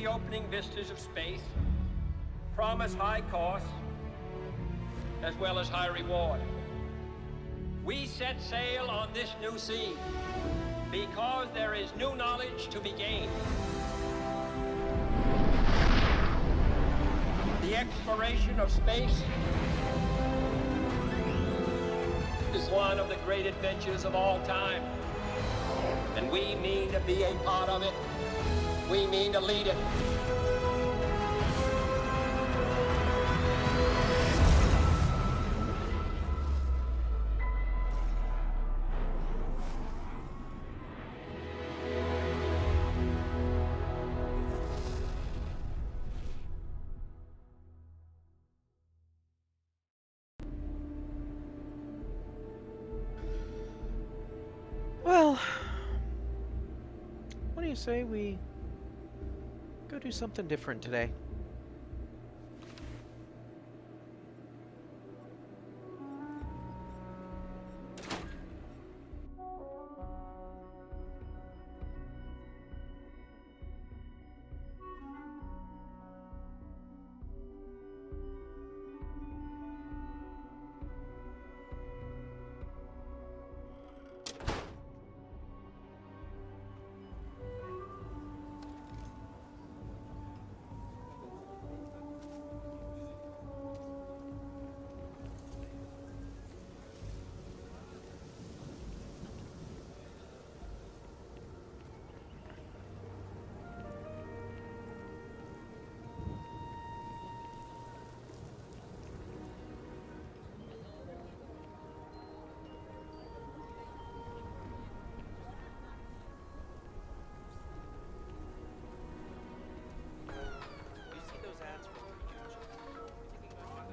the opening vistas of space promise high costs as well as high reward. We set sail on this new sea because there is new knowledge to be gained. The exploration of space is one of the great adventures of all time. And we mean to be a part of it. We mean to lead it. Well, what do you say we go do something different today?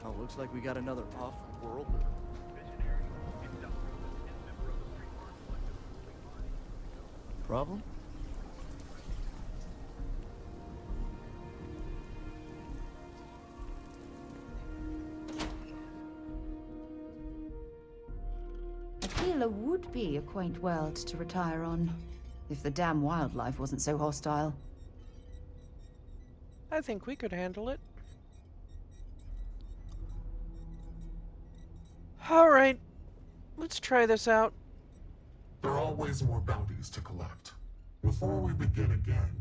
Oh, looks like we got another off-worlder. Problem? Aquila would be a quaint world to retire on, if the damn wildlife wasn't so hostile. I think we could handle it. Alright, let's try this out. There are always more bounties to collect. Before we begin again,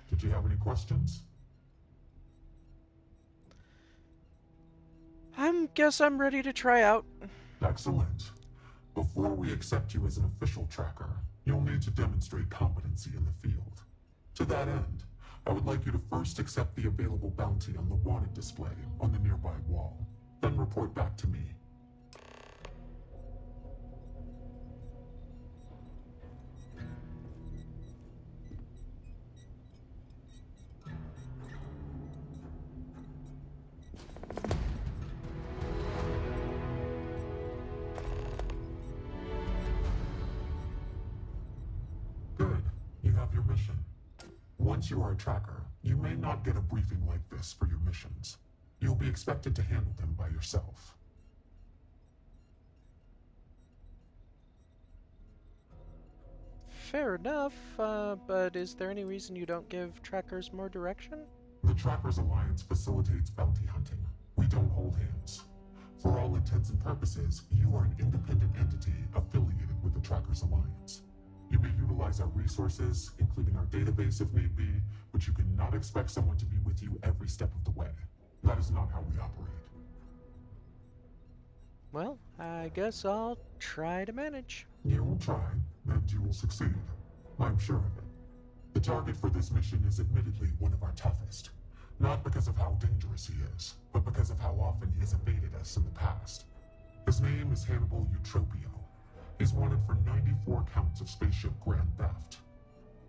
did you have any questions? Guess I'm ready to try out. Excellent. Before we accept you as an official tracker, you'll need to demonstrate competency in the field. To that end, I would like you to first accept the available bounty on the wanted display on the nearby wall, then report back to me. Good. You have your mission. Once you are a tracker, you may not get a briefing like this for your missions. You'll be expected to handle them by yourself. Fair enough, but is there any reason you don't give trackers more direction? The Trackers Alliance facilitates bounty hunting. We don't hold hands. For all intents and purposes, you are an independent entity affiliated with the Trackers Alliance. You may utilize our resources, including our database if need be, but you cannot expect someone to be with you every step of the way. That is not how we operate. Well, I guess I'll try to manage. You will try, and you will succeed. I'm sure of it. The target for this mission is admittedly one of our toughest. Not because of how dangerous he is, but because of how often he has evaded us in the past. His name is Hannibal Eutropio. He's wanted for 94 counts of spaceship grand theft.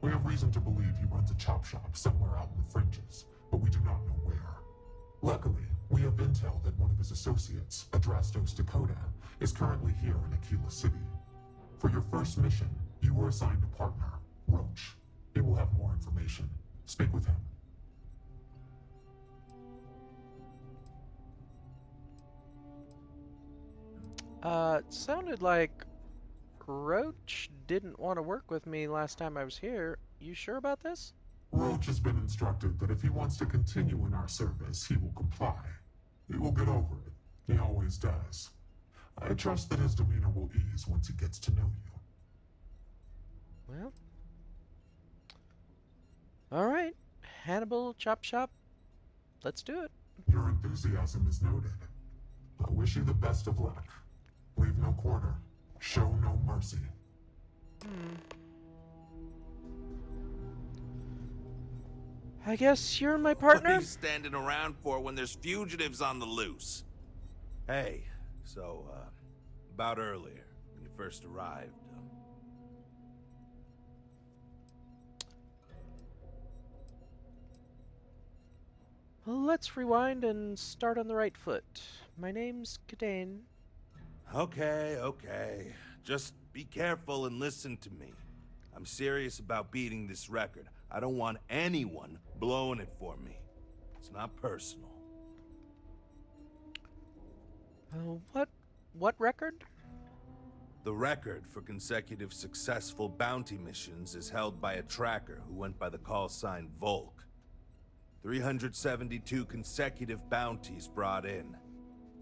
We have reason to believe he runs a chop shop somewhere out in the fringes, but we do not know where. Luckily, we have intel that one of his associates, Adrastos Dakota, is currently here in Aquila City. For your first mission, you were assigned a partner, Roach. He will have more information. Speak with him. It sounded like Roach didn't want to work with me last time I was here. You sure about this? Roach has been instructed that if he wants to continue in our service, he will comply. He will get over it. He always does. I trust that his demeanor will ease once he gets to know you. Well. Alright. Hannibal, Chop Shop. Let's do it. Your enthusiasm is noted. I wish you the best of luck. Leave no quarter. Show no mercy. I guess you're my What partner? are you standing around for when there's fugitives on the loose? Hey, so, about earlier, when you first arrived, Well, let's rewind and start on the right foot. My name's Kidaen. Okay. Just be careful and listen to me. I'm serious about beating this record. I don't want anyone blowing it for me. It's not personal. What record? The record for consecutive successful bounty missions is held by a tracker who went by the call sign Volk. 372 consecutive bounties brought in.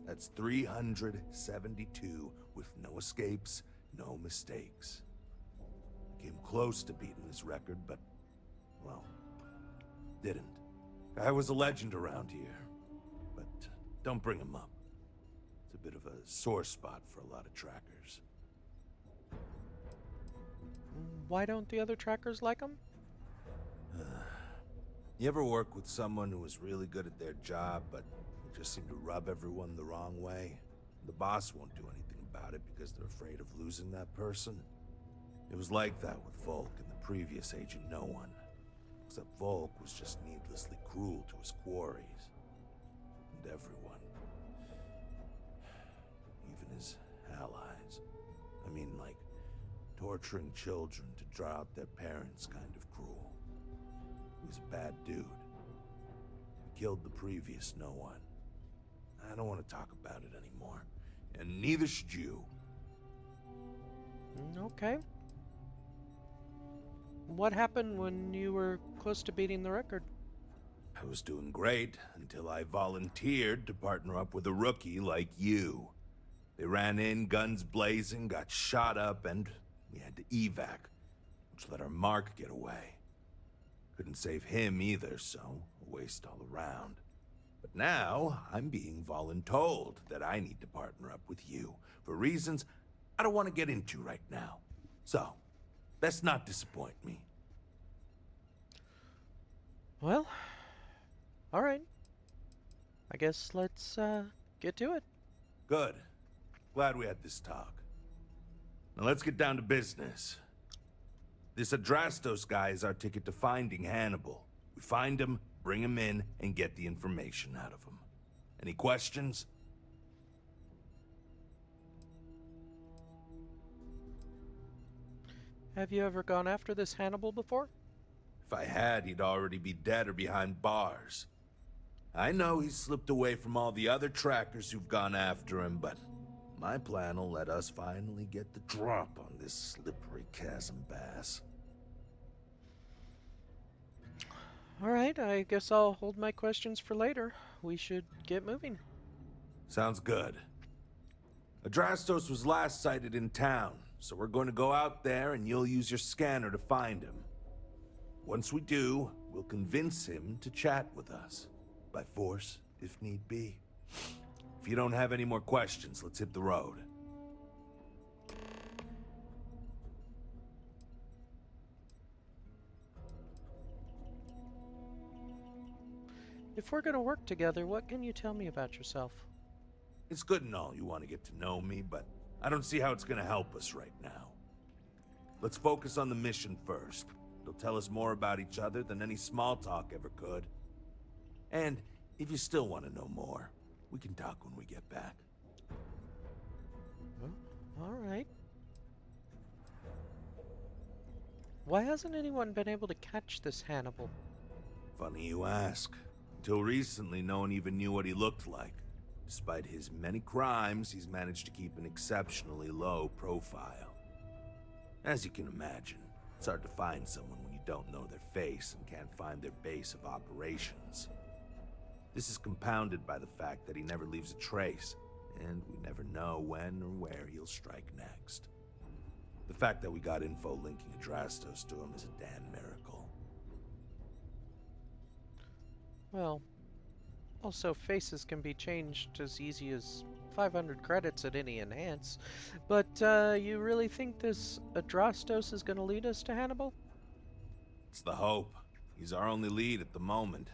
That's 372 with no escapes, no mistakes. Came close to beating this record, but, well, didn't. I was a legend around here, but don't bring him up. It's a bit of a sore spot for a lot of trackers. Why don't the other trackers like him? You ever work with someone who was really good at their job, but they just seem to rub everyone the wrong way? The boss won't do anything about it because they're afraid of losing that person. It was like that with Volk and the previous agent No One. Except Volk was just needlessly cruel to his quarries. And everyone. Even his allies. I mean, like, torturing children to draw out their parents kind of cruel. He was a bad dude. He killed the previous No One. I don't want to talk about it anymore. And neither should you. Okay. What happened when you were close to beating the record? I was doing great until I volunteered to partner up with a rookie like you. They ran in, guns blazing, got shot up, and we had to evac, which let our mark get away. Couldn't save him either, so a waste all around. But now, I'm being voluntold that I need to partner up with you, for reasons I don't want to get into right now. So, let's not disappoint me. Well, alright. I guess let's, get to it. Good. Glad we had this talk. Now let's get down to business. This Adrastos guy is our ticket to finding Hannibal. We find him, bring him in, and get the information out of him. Any questions? Have you ever gone after this Hannibal before? If I had, he'd already be dead or behind bars. I know he's slipped away from all the other trackers who've gone after him, but my plan will let us finally get the drop on this slippery chasm bass. Alright, I guess I'll hold my questions for later. We should get moving. Sounds good. Adrastos was last sighted in town, so we're going to go out there and you'll use your scanner to find him. Once we do, we'll convince him to chat with us. By force, if need be. If you don't have any more questions, let's hit the road. If we're gonna work together, what can you tell me about yourself? It's good and all you want to get to know me, but I don't see how it's going to help us right now. Let's focus on the mission first. It'll tell us more about each other than any small talk ever could. And if you still want to know more, we can talk when we get back. Well, alright. Why hasn't anyone been able to catch this Hannibal? Funny you ask. Until recently, no one even knew what he looked like. Despite his many crimes, he's managed to keep an exceptionally low profile. As you can imagine, it's hard to find someone when you don't know their face and can't find their base of operations. This is compounded by the fact that he never leaves a trace, and we never know when or where he'll strike next. The fact that we got info linking Adrastos to him is a damn miracle. Well, also faces can be changed as easy as 500 credits at any enhance. But you really think this Adrastos is going to lead us to Hannibal? It's the hope. He's our only lead at the moment.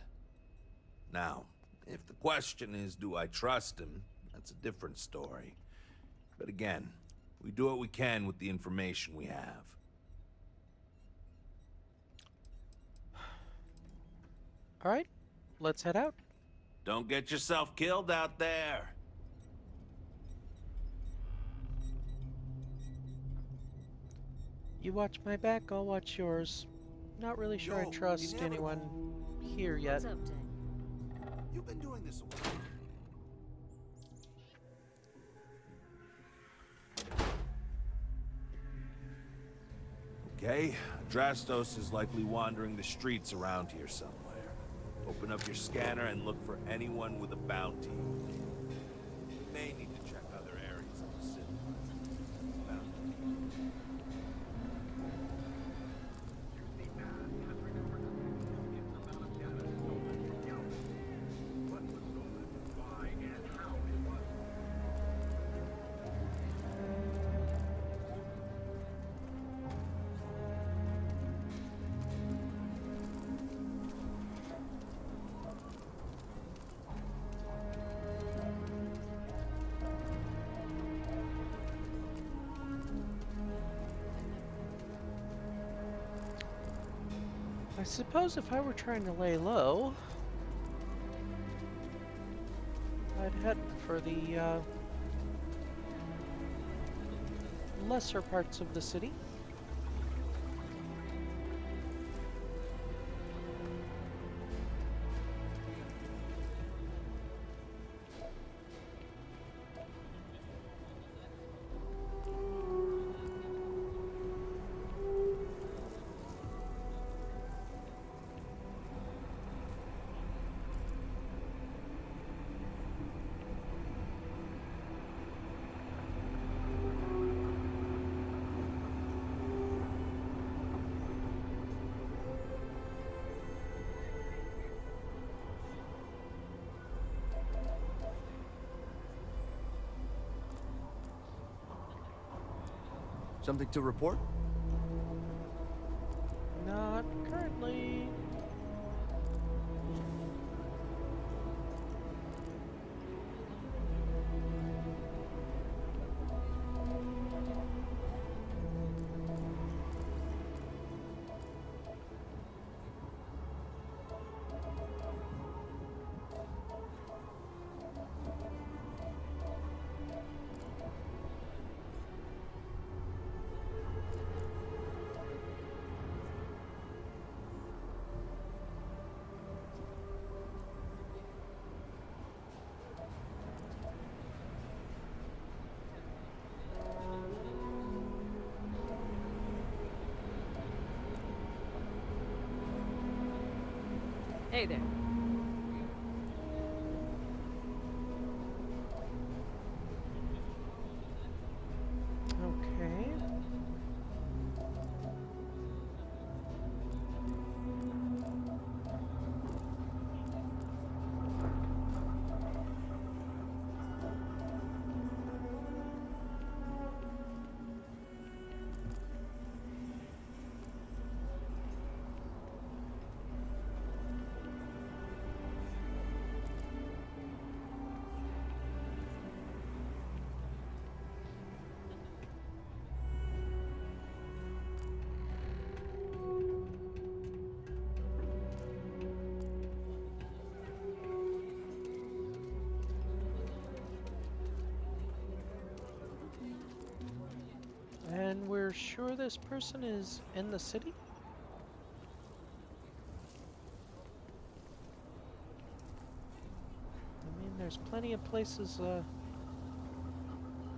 Now, if the question is, do I trust him? That's a different story. But again, we do what we can with the information we have. All right, let's head out. Don't get yourself killed out there. You watch my back, I'll watch yours. Not really sure I trust anyone here yet. What's up, Dick? You've been doing this a while. Okay, Adrastos is likely wandering the streets around here somewhere. Open up your scanner and look for anyone with a bounty. You may need to check other areas of the city. I suppose if I were trying to lay low, I'd head for the lesser parts of the city. Something to report? Not currently. Hey there. Okay. And we're sure this person is in the city? I mean, there's plenty of places a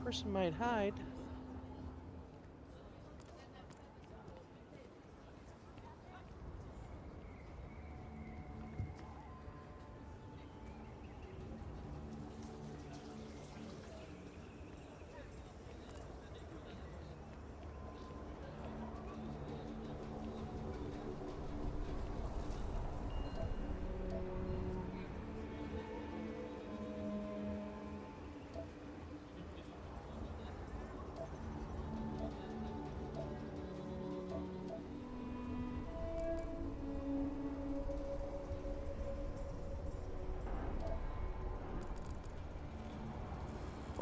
person might hide.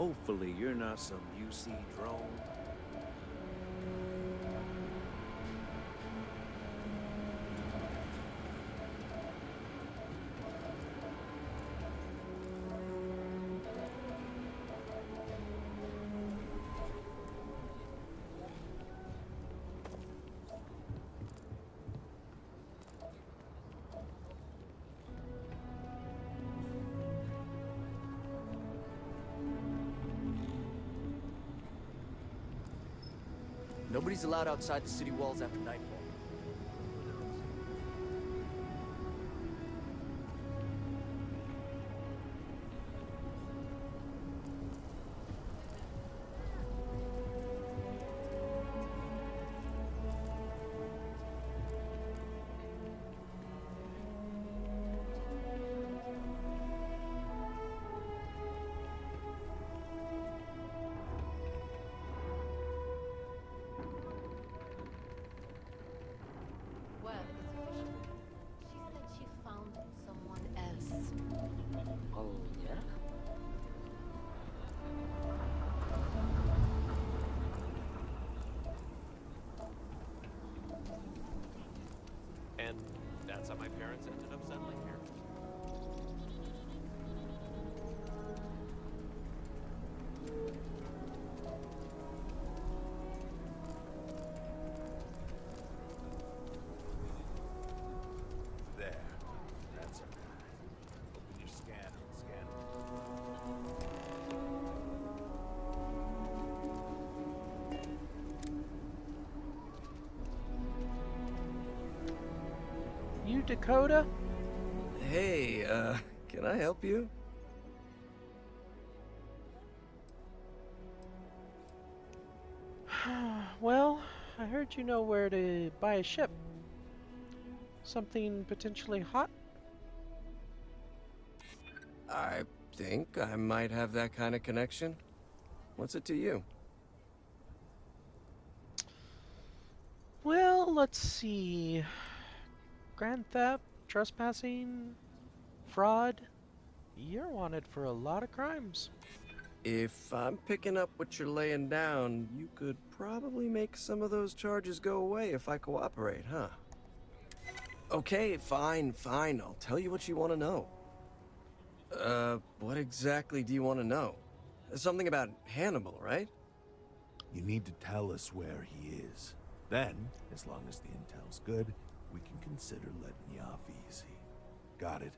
Hopefully you're not some UC drone. Nobody's allowed outside the city walls after nightfall. Well, it's official. She said she found someone else. Oh, yeah? And that's how my parents ended up settling here. There. That's okay. Open your scanner and scan it. You Dakota? Hey, can I help you? Well, I heard you know where to buy a ship. Something potentially hot? I think I might have that kind of connection. What's it to you? Well, let's see. Grand theft, trespassing, fraud. You're wanted for a lot of crimes. If I'm picking up what you're laying down, you could probably make some of those charges go away if I cooperate, huh? Okay, fine. I'll tell you what you want to know. What exactly do you want to know? Something about Hannibal, right? You need to tell us where he is. Then, as long as the intel's good, we can consider letting you off easy. Got it?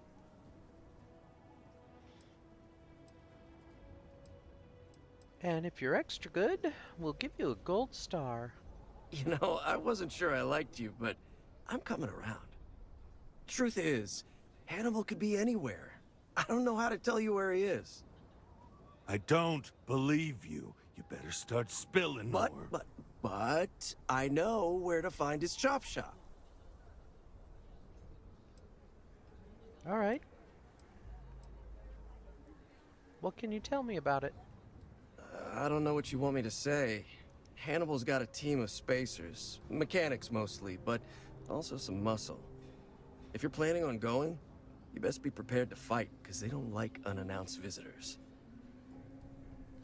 And if you're extra good, we'll give you a gold star. You know, I wasn't sure I liked you, but I'm coming around. Truth is, Hannibal could be anywhere. I don't know how to tell you where he is. I don't believe you. You better start spilling more. But I know where to find his chop shop. All right. What can you tell me about it? I don't know what you want me to say. Hannibal's got a team of spacers, mechanics mostly, but also some muscle. If you're planning on going, you best be prepared to fight, because they don't like unannounced visitors.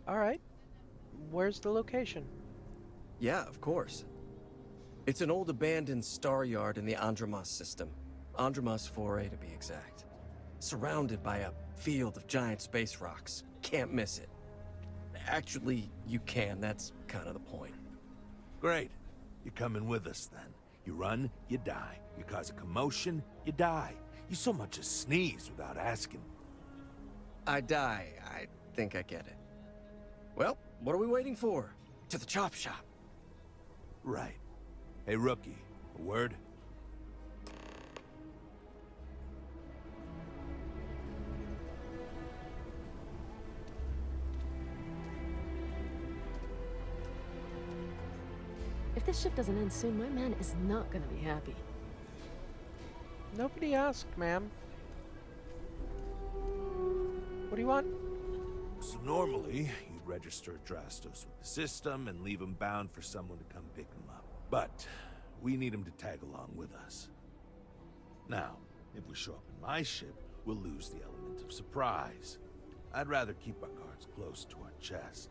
All right. Where's the location? Yeah, of course. It's an old abandoned star yard in the Andromos system. Andromos 4A to be exact. Surrounded by a field of giant space rocks. Can't miss it. Actually, you can. That's kind of the point. Great. You're coming with us then. You run, you die. You cause a commotion, you die. You so much as sneeze without asking. I die. I think I get it. Well, what are we waiting for? To the chop shop. Right. Hey, rookie, a word? If this shift doesn't end soon, my man is not gonna be happy. Nobody asked, ma'am. What do you want? So normally, you'd register Drastos with the system and leave him bound for someone to come pick him up. But we need him to tag along with us. Now, if we show up in my ship, we'll lose the element of surprise. I'd rather keep our cards close to our chest.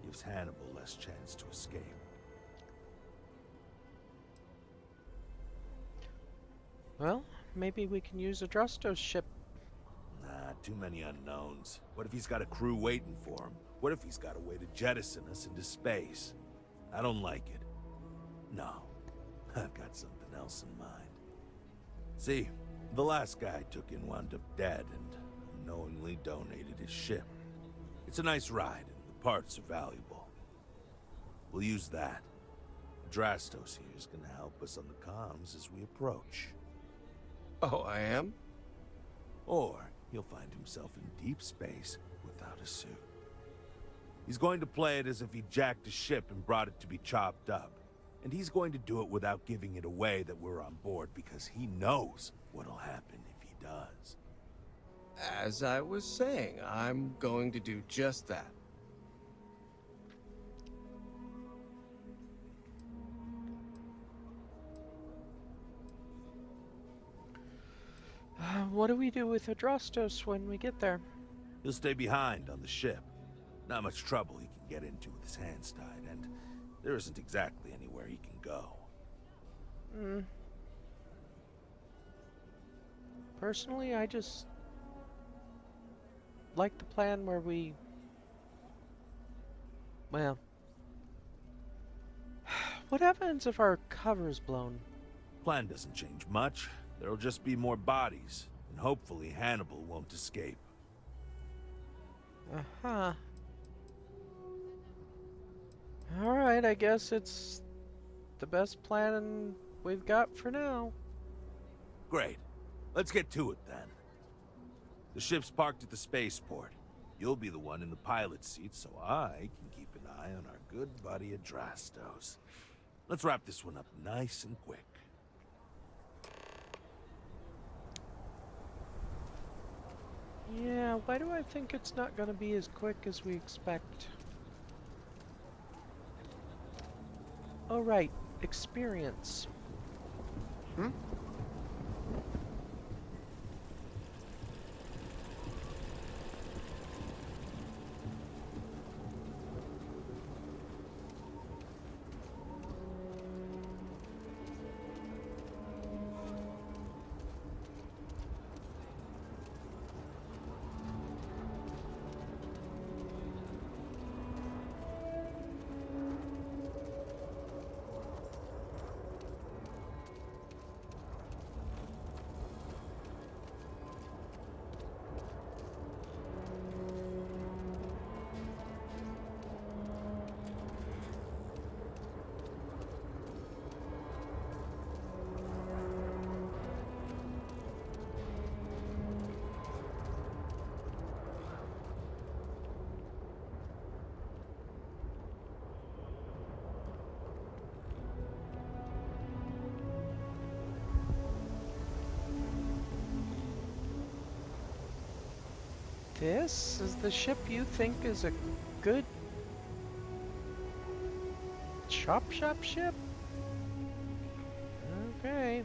Gives Hannibal less chance to escape. Well, maybe we can use Adrastos' ship. Nah, too many unknowns. What if he's got a crew waiting for him? What if he's got a way to jettison us into space? I don't like it. No, I've got something else in mind. See, the last guy I took in wound up dead and unknowingly donated his ship. It's a nice ride, and the parts are valuable. We'll use that. Adrastos here is gonna help us on the comms as we approach. Oh, I am? Or he'll find himself in deep space without a suit. He's going to play it as if he jacked a ship and brought it to be chopped up. And he's going to do it without giving it away that we're on board because he knows what'll happen if he does. As I was saying, I'm going to do just that. What do we do with Adrastos when we get there? He'll stay behind on the ship. Not much trouble he can get into with his hands tied, and there isn't exactly anywhere he can go. Personally, I just like the plan where we... Well... What happens if our cover's blown? Plan doesn't change much. There'll just be more bodies, and hopefully Hannibal won't escape. Uh-huh. Alright, I guess it's the best plan we've got for now. Great. Let's get to it then. The ship's parked at the spaceport. You'll be the one in the pilot's seat, so I can keep an eye on our good buddy Adrastos. Let's wrap this one up nice and quick. Yeah, why do I think it's not gonna be as quick as we expect? Oh right, experience. This is the ship you think is a good chop shop ship? Okay.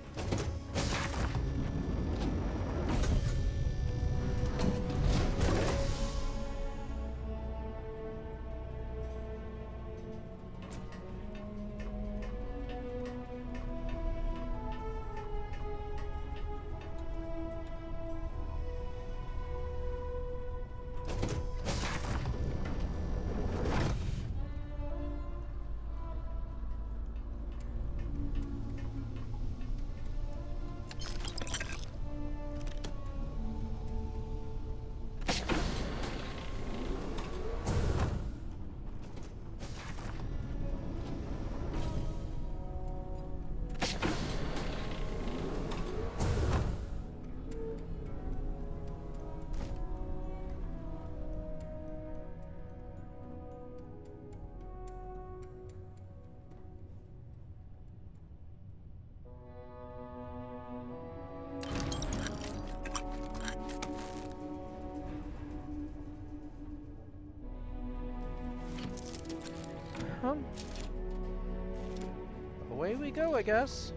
Away we go, I guess.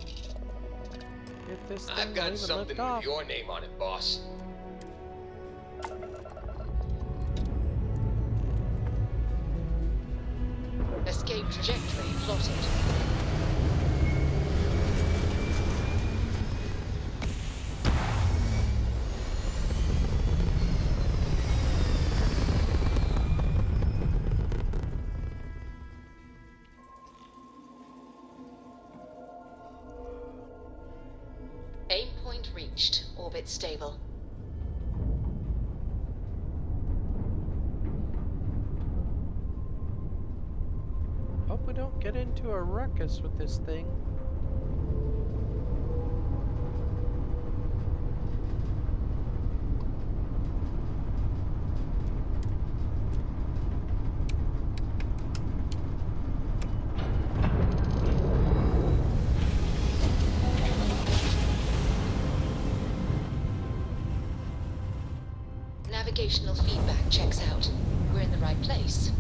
If this thing I've got will even something lift with off. your name on it, boss. escape trajectory plotted. Aim point reached. Orbit stable. Hope we don't get into a ruckus with this thing. Navigational feedback checks out. We're in the right place.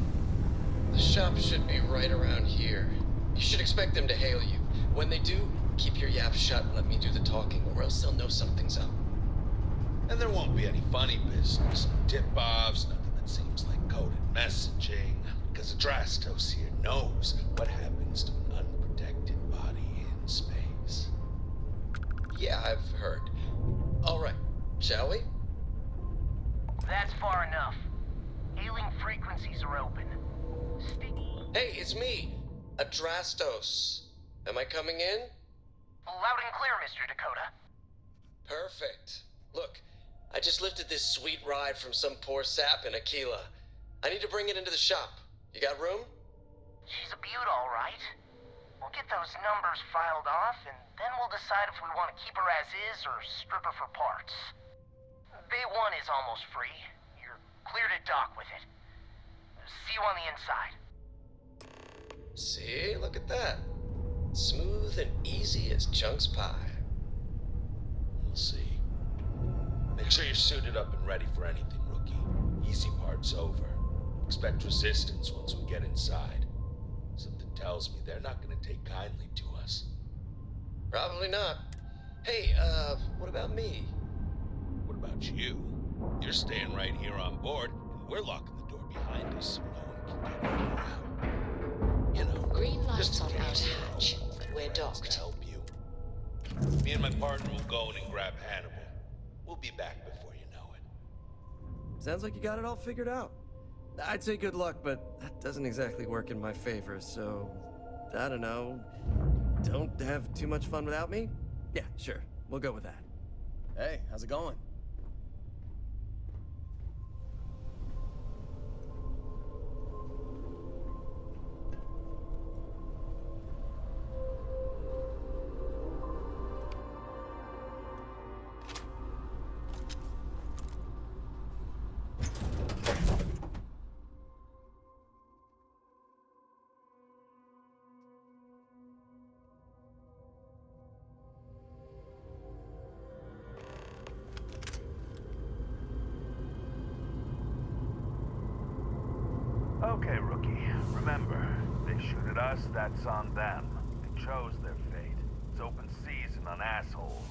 The shop should be right around here. You should expect them to hail you. When they do, keep your yap shut and let me do the talking, or else they'll know something's up. And there won't be any funny business, no tip-offs, nothing that seems like coded messaging, because Adrastos here knows what happens to an unprotected body in space. Yeah, I've heard. All right, shall we? That's far enough. Hailing frequencies are open. Hey, it's me, Adrastos. Am I coming in? Loud and clear, Mr. Dakota. Perfect. Look, I just lifted this sweet ride from some poor sap in Aquila. I need to bring it into the shop. You got room? She's a beaut, all right. We'll get those numbers filed off, and then we'll decide if we want to keep her as is or strip her for parts. Bay 1 is almost free. You're clear to dock with it. See you on the inside. See, look at that. Smooth and easy as Chunk's pie. We'll see. Make sure you're suited up and ready for anything, rookie. Easy part's over. Expect resistance once we get inside. Something tells me they're not gonna take kindly to us. Probably not. Hey, what about me? What about you? You're staying right here on board, and we're locking the door behind us so no one can get in or out. You know, Green lights just on in case out hatch. we're all We're friends docked. to help you. Me and my partner will go in and grab Hannibal. We'll be back before you know it. Sounds like you got it all figured out. I'd say good luck, but that doesn't exactly work in my favor, so... I don't know. Don't have too much fun without me? Yeah, sure. We'll go with that. Hey, how's it going? Okay, rookie. Remember, they shoot at us, that's on them. They chose their fate. It's open season on assholes.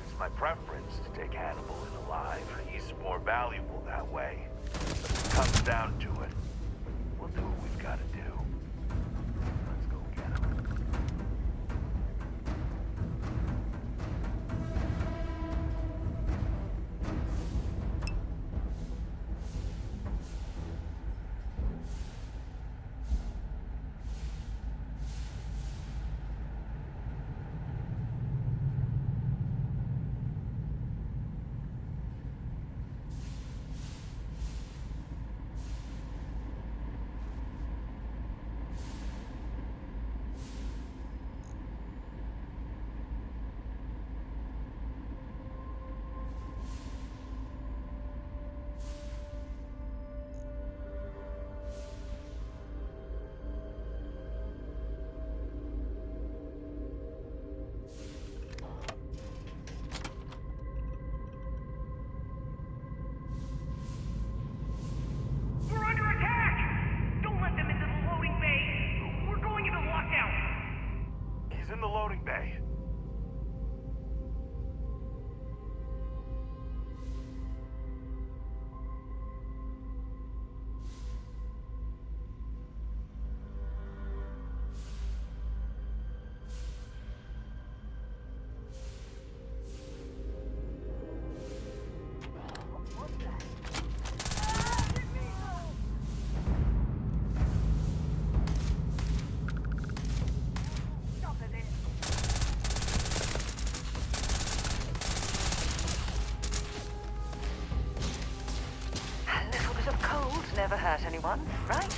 It's my preference to take Hannibal in alive. He's more valuable that way. But if it comes down to it, we'll do what we've got to do. Let's go get him. never hurt anyone, right?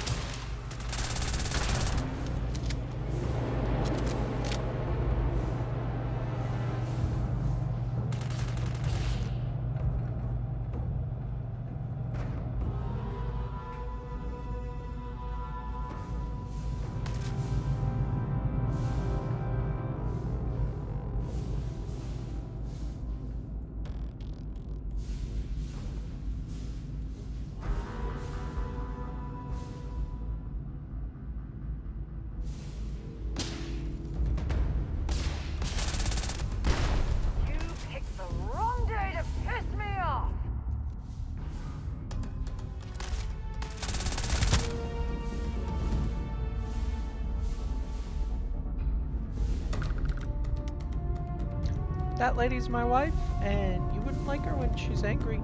That lady's my wife, and you wouldn't like her when she's angry.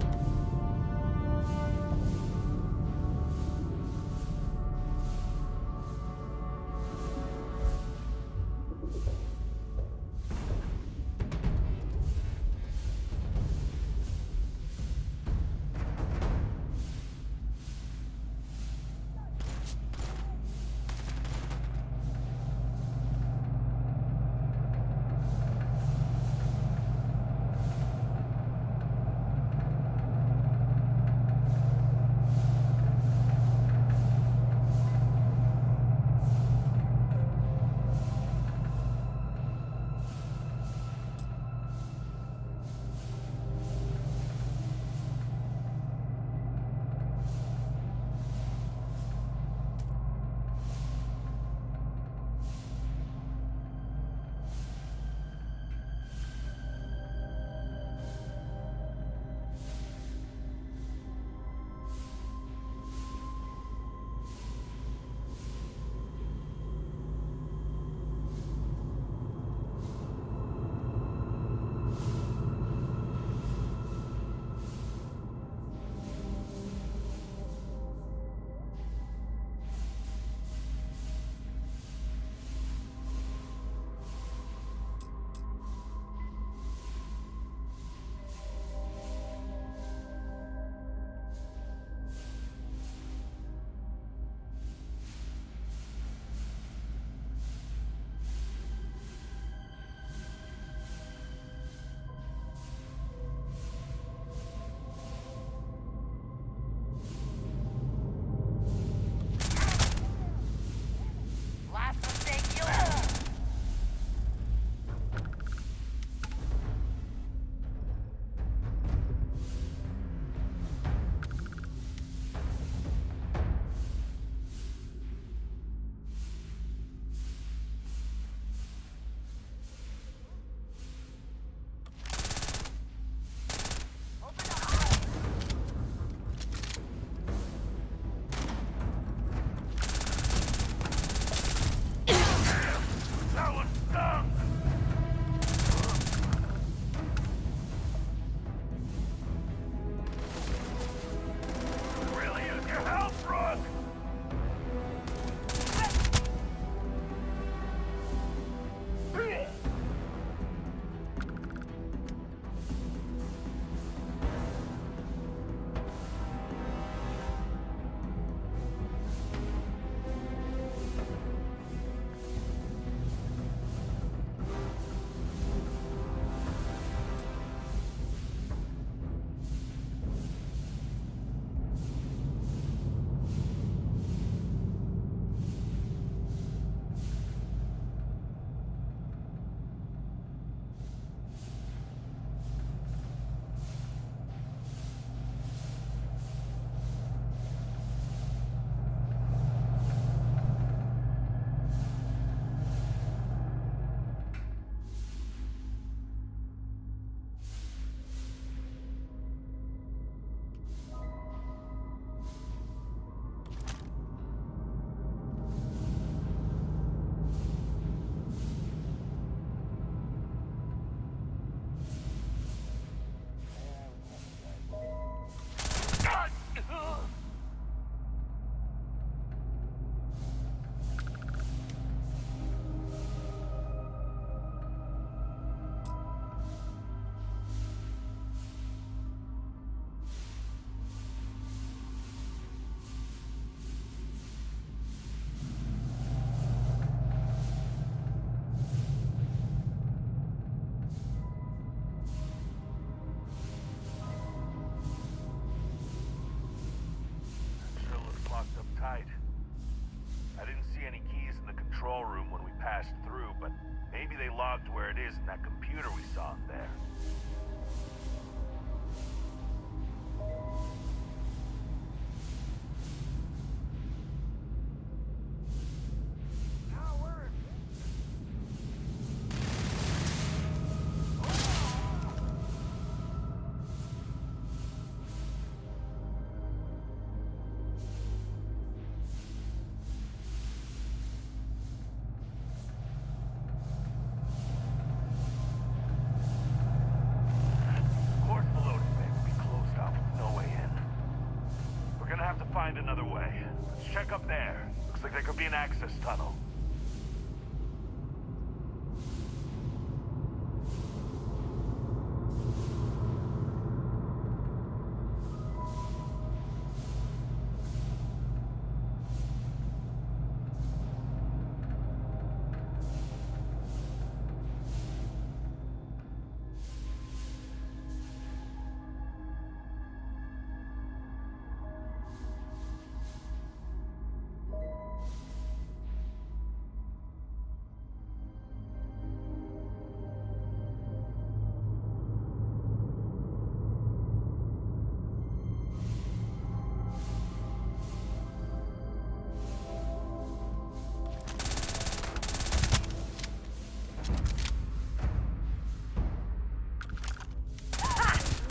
have to find another way. Let's check up there. Looks like there could be an access tunnel.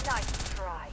Nice try.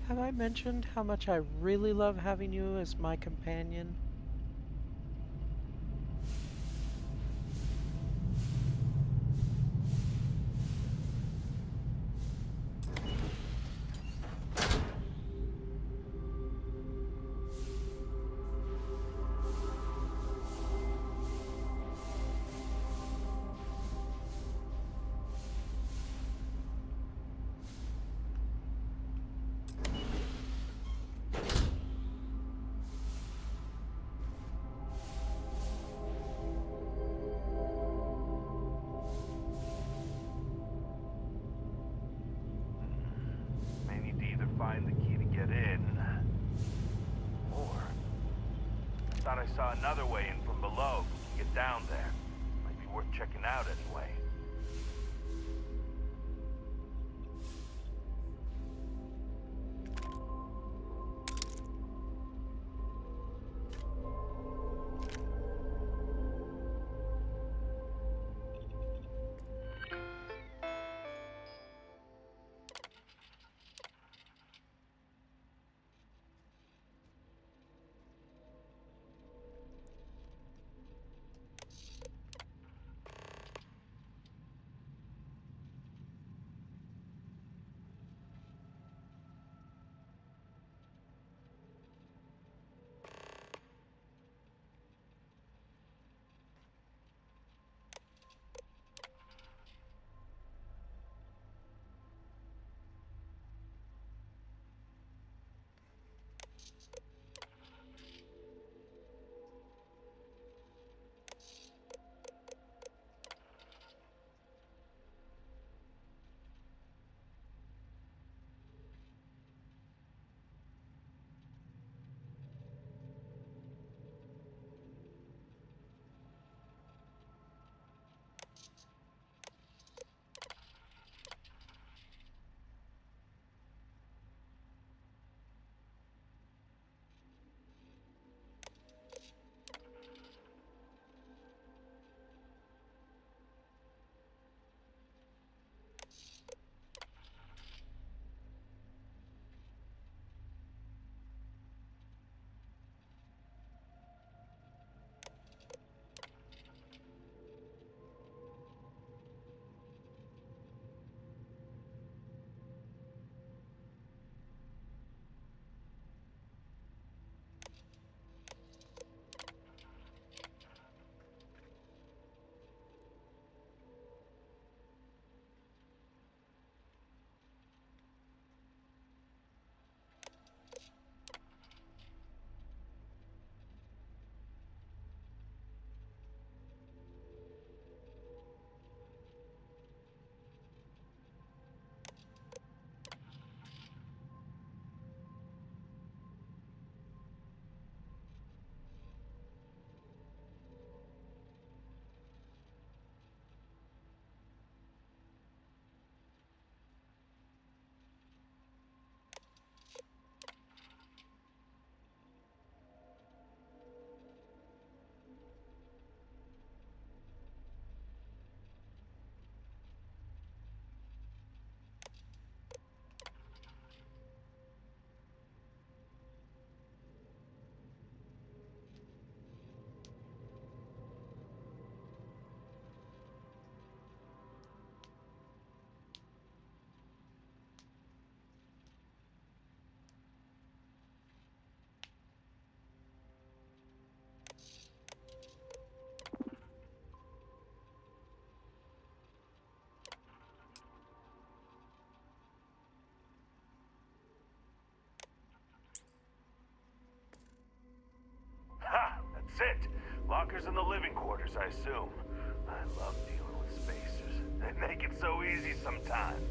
Have I mentioned how much I really love having you as my companion? May need to either find the key to get in, or I thought I saw another way in from below to get down there. Might be worth checking out anyway. Sit. Lockers in the living quarters, I assume. I love dealing with spacers. They make it so easy sometimes.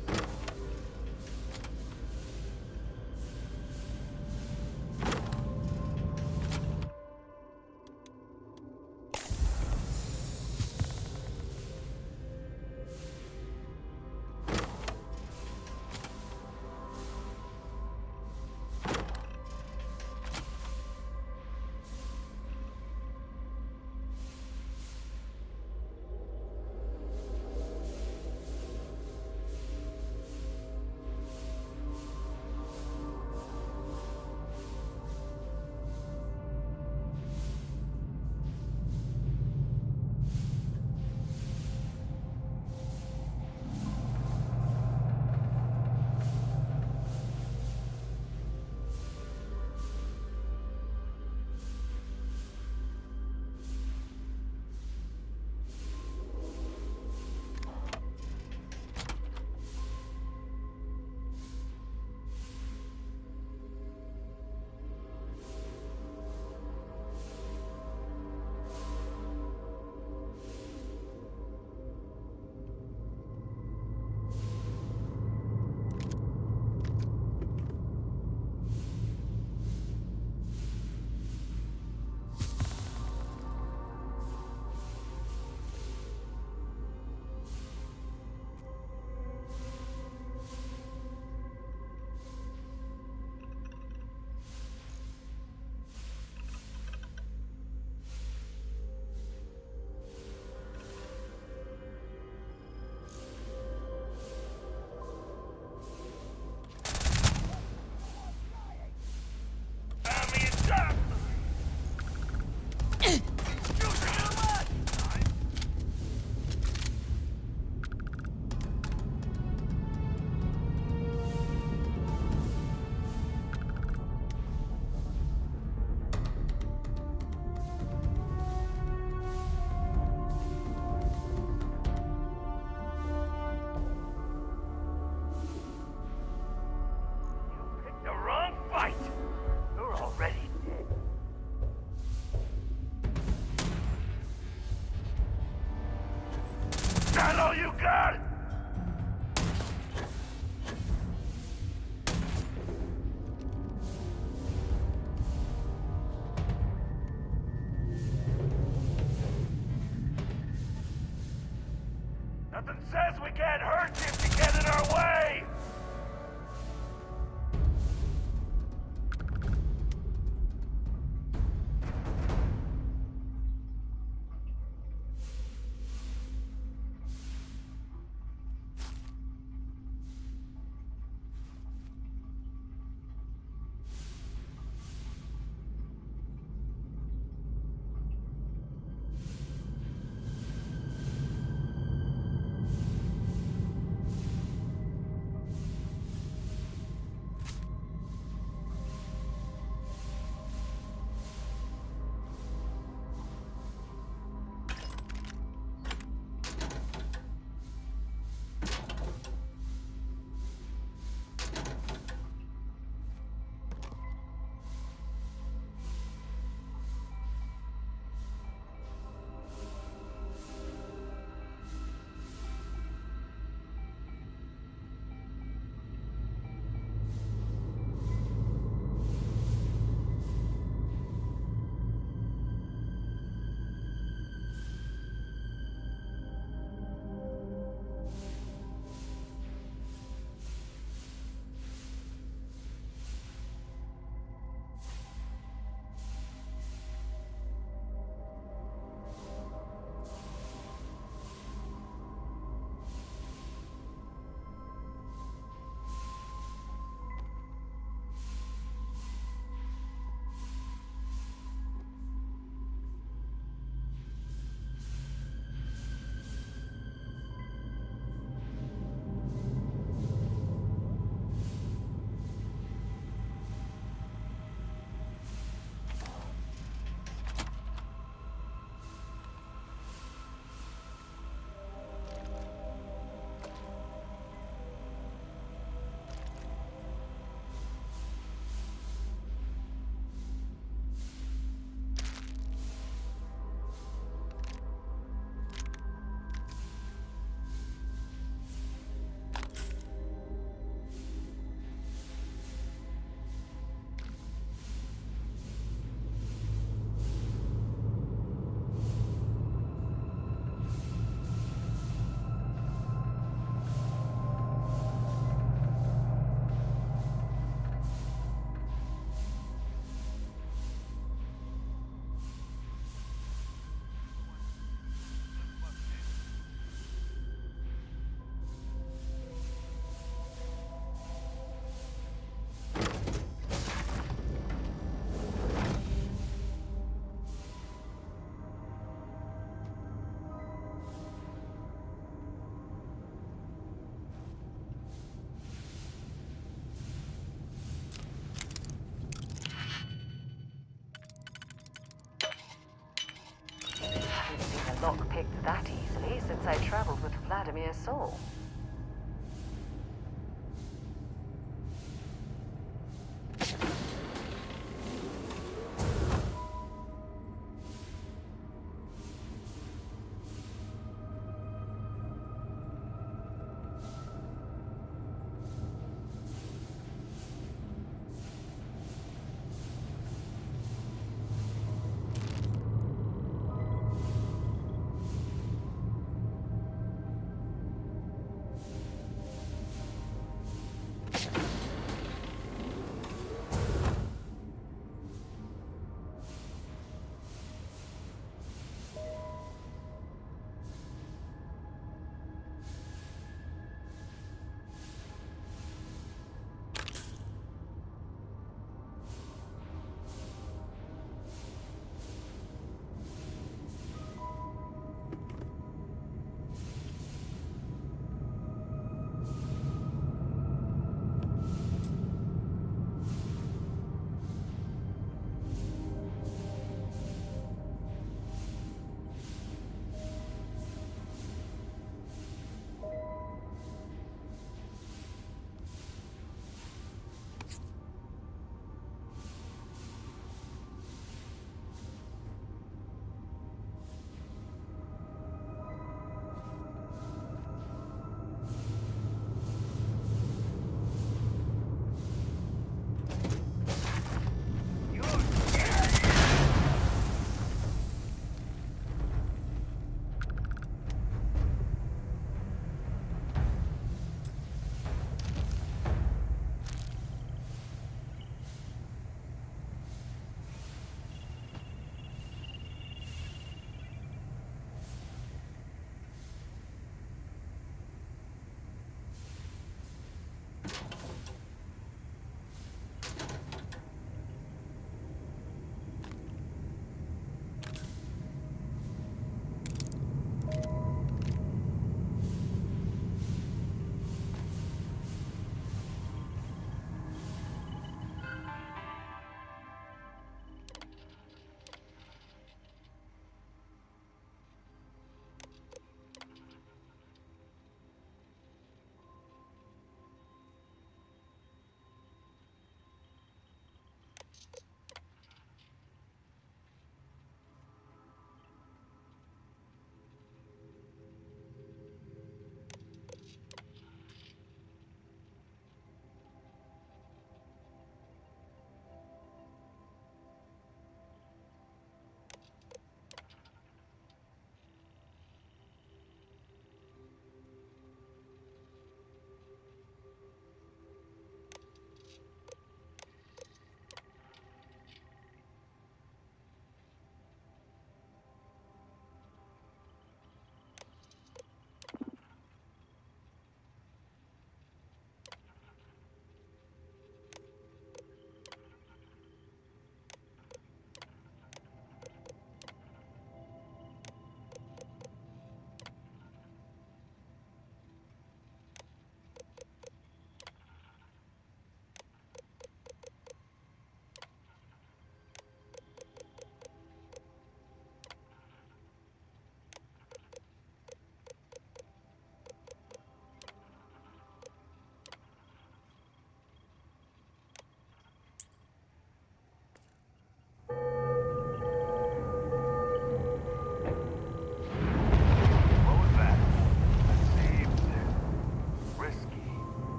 That all you got? Nothing says we can't hurt you if you get in our way! lockpicked that easily since I traveled with Vladimir's soul.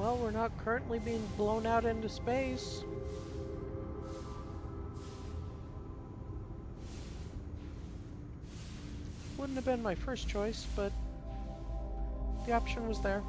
Well, we're not currently being blown out into space. Wouldn't have been my first choice, but the option was there.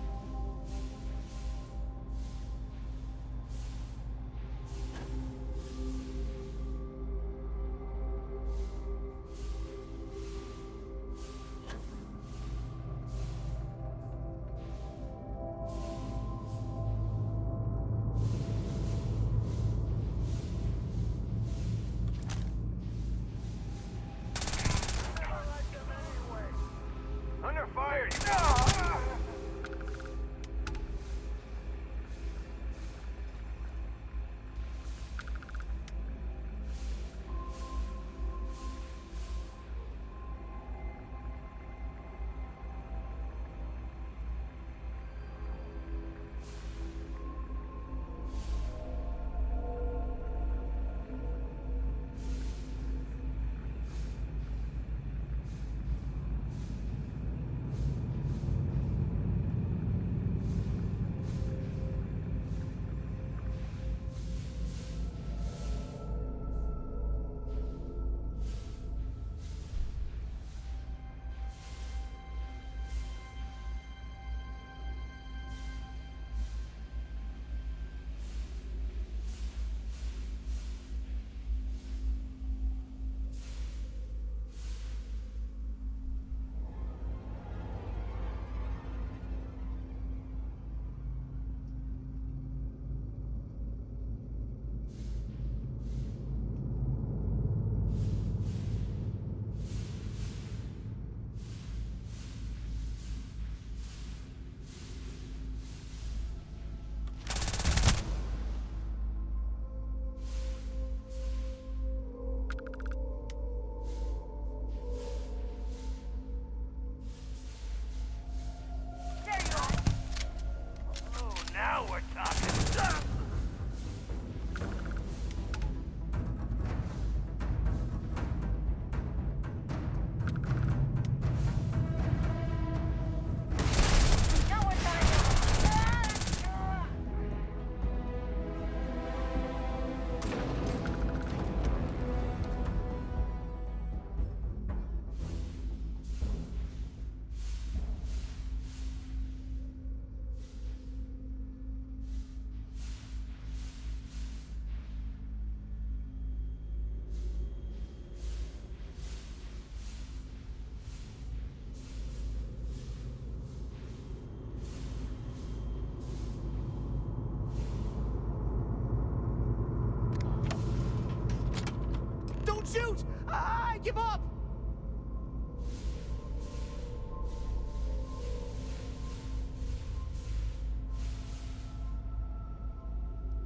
Don't give up!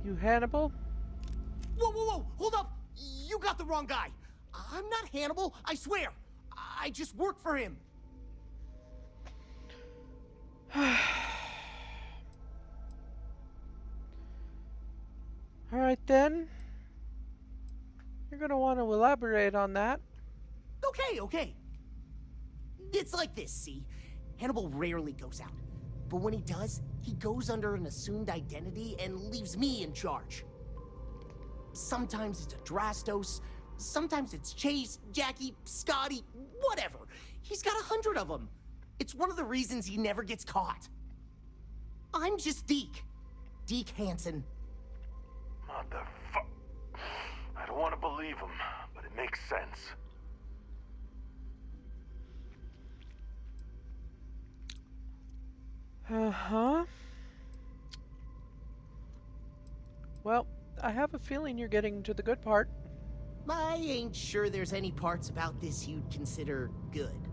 You Hannibal? Whoa, whoa, whoa! Hold up! You got the wrong guy. I'm not Hannibal, I swear. I just work for him. Alright then. You're gonna want to elaborate on that. Okay. It's like this, see? Hannibal rarely goes out. But when he does, he goes under an assumed identity and leaves me in charge. Sometimes it's Adrastos, sometimes it's Chase, Jackie, Scotty, whatever. He's got 100 of them. It's one of the reasons he never gets caught. I'm just Deke. Deke Hansen. Motherfuck. I don't want to believe him, but it makes sense. Uh-huh. Well, I have a feeling you're getting to the good part. I ain't sure there's any parts about this you'd consider good.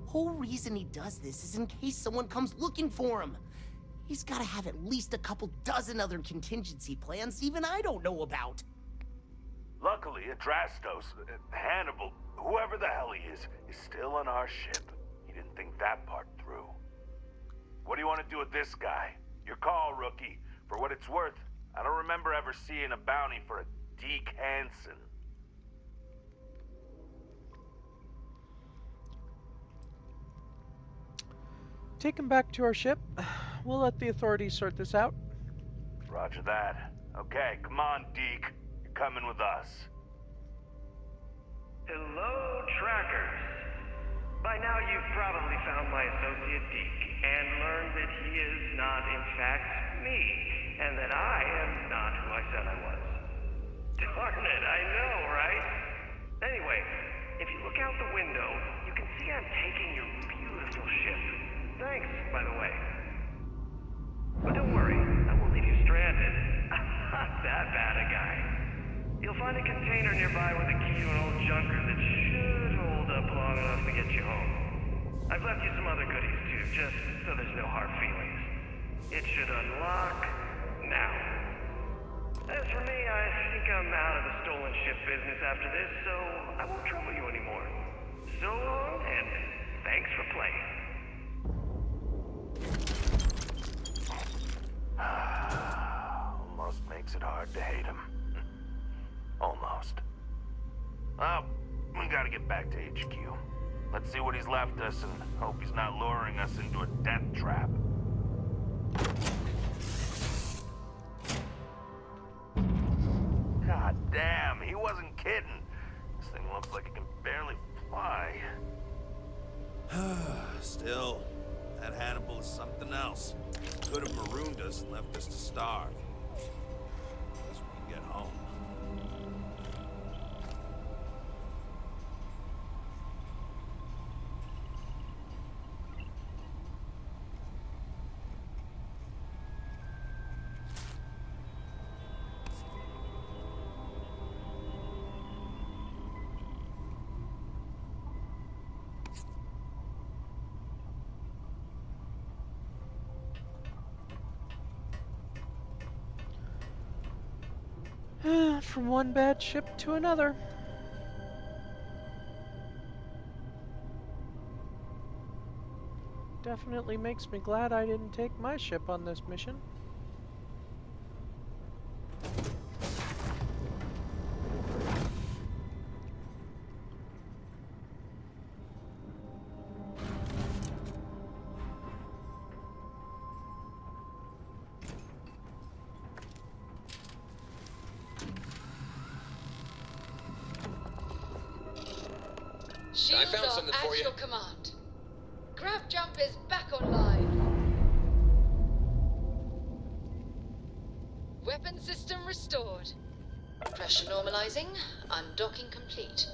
Whole reason he does this is in case someone comes looking for him. He's gotta have at least a couple dozen other contingency plans even I don't know about. Luckily, Adrastos, Hannibal, whoever the hell he is still on our ship. He didn't think that part through. What do you want to do with this guy? Your call, rookie. For what it's worth, I don't remember ever seeing a bounty for a Deke Hansen. Take him back to our ship. We'll let the authorities sort this out. Roger that. Okay, come on, Deke. You're coming with us. Hello, trackers. By now you've probably found my associate Deke and learned that he is not, in fact, me, and that I am not who I said I was. Darn it, I know, right? Anyway, if you look out the window, you can see I'm taking your beautiful ship. Thanks, by the way. But don't worry, I won't leave you stranded. I'm not that bad a guy. You'll find a container nearby with a key to an old junker that should hold up long enough to get you home. I've left you some other goodies too, just so there's no hard feelings. It should unlock now. As for me, I think I'm out of the stolen ship business after this, so I won't trouble you anymore. So long, and thanks for playing. Almost makes it hard to hate him. Almost. Well, we gotta get back to HQ. Let's see what he's left us and hope he's not luring us into a death trap. God damn, he wasn't kidding. This thing looks like it can barely fly. Still, that Hannibal is something else. Could have marooned us and left us to starve. Guess we can get home. From one bad ship to another. Definitely makes me glad I didn't take my ship on this mission. Shields I found something are for at you. your command. Grav jump is back online. Weapon system restored. Pressure normalizing. Undocking complete.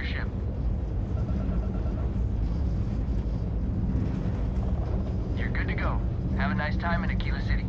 ship. You're good to go. Have a nice time in Aquila City.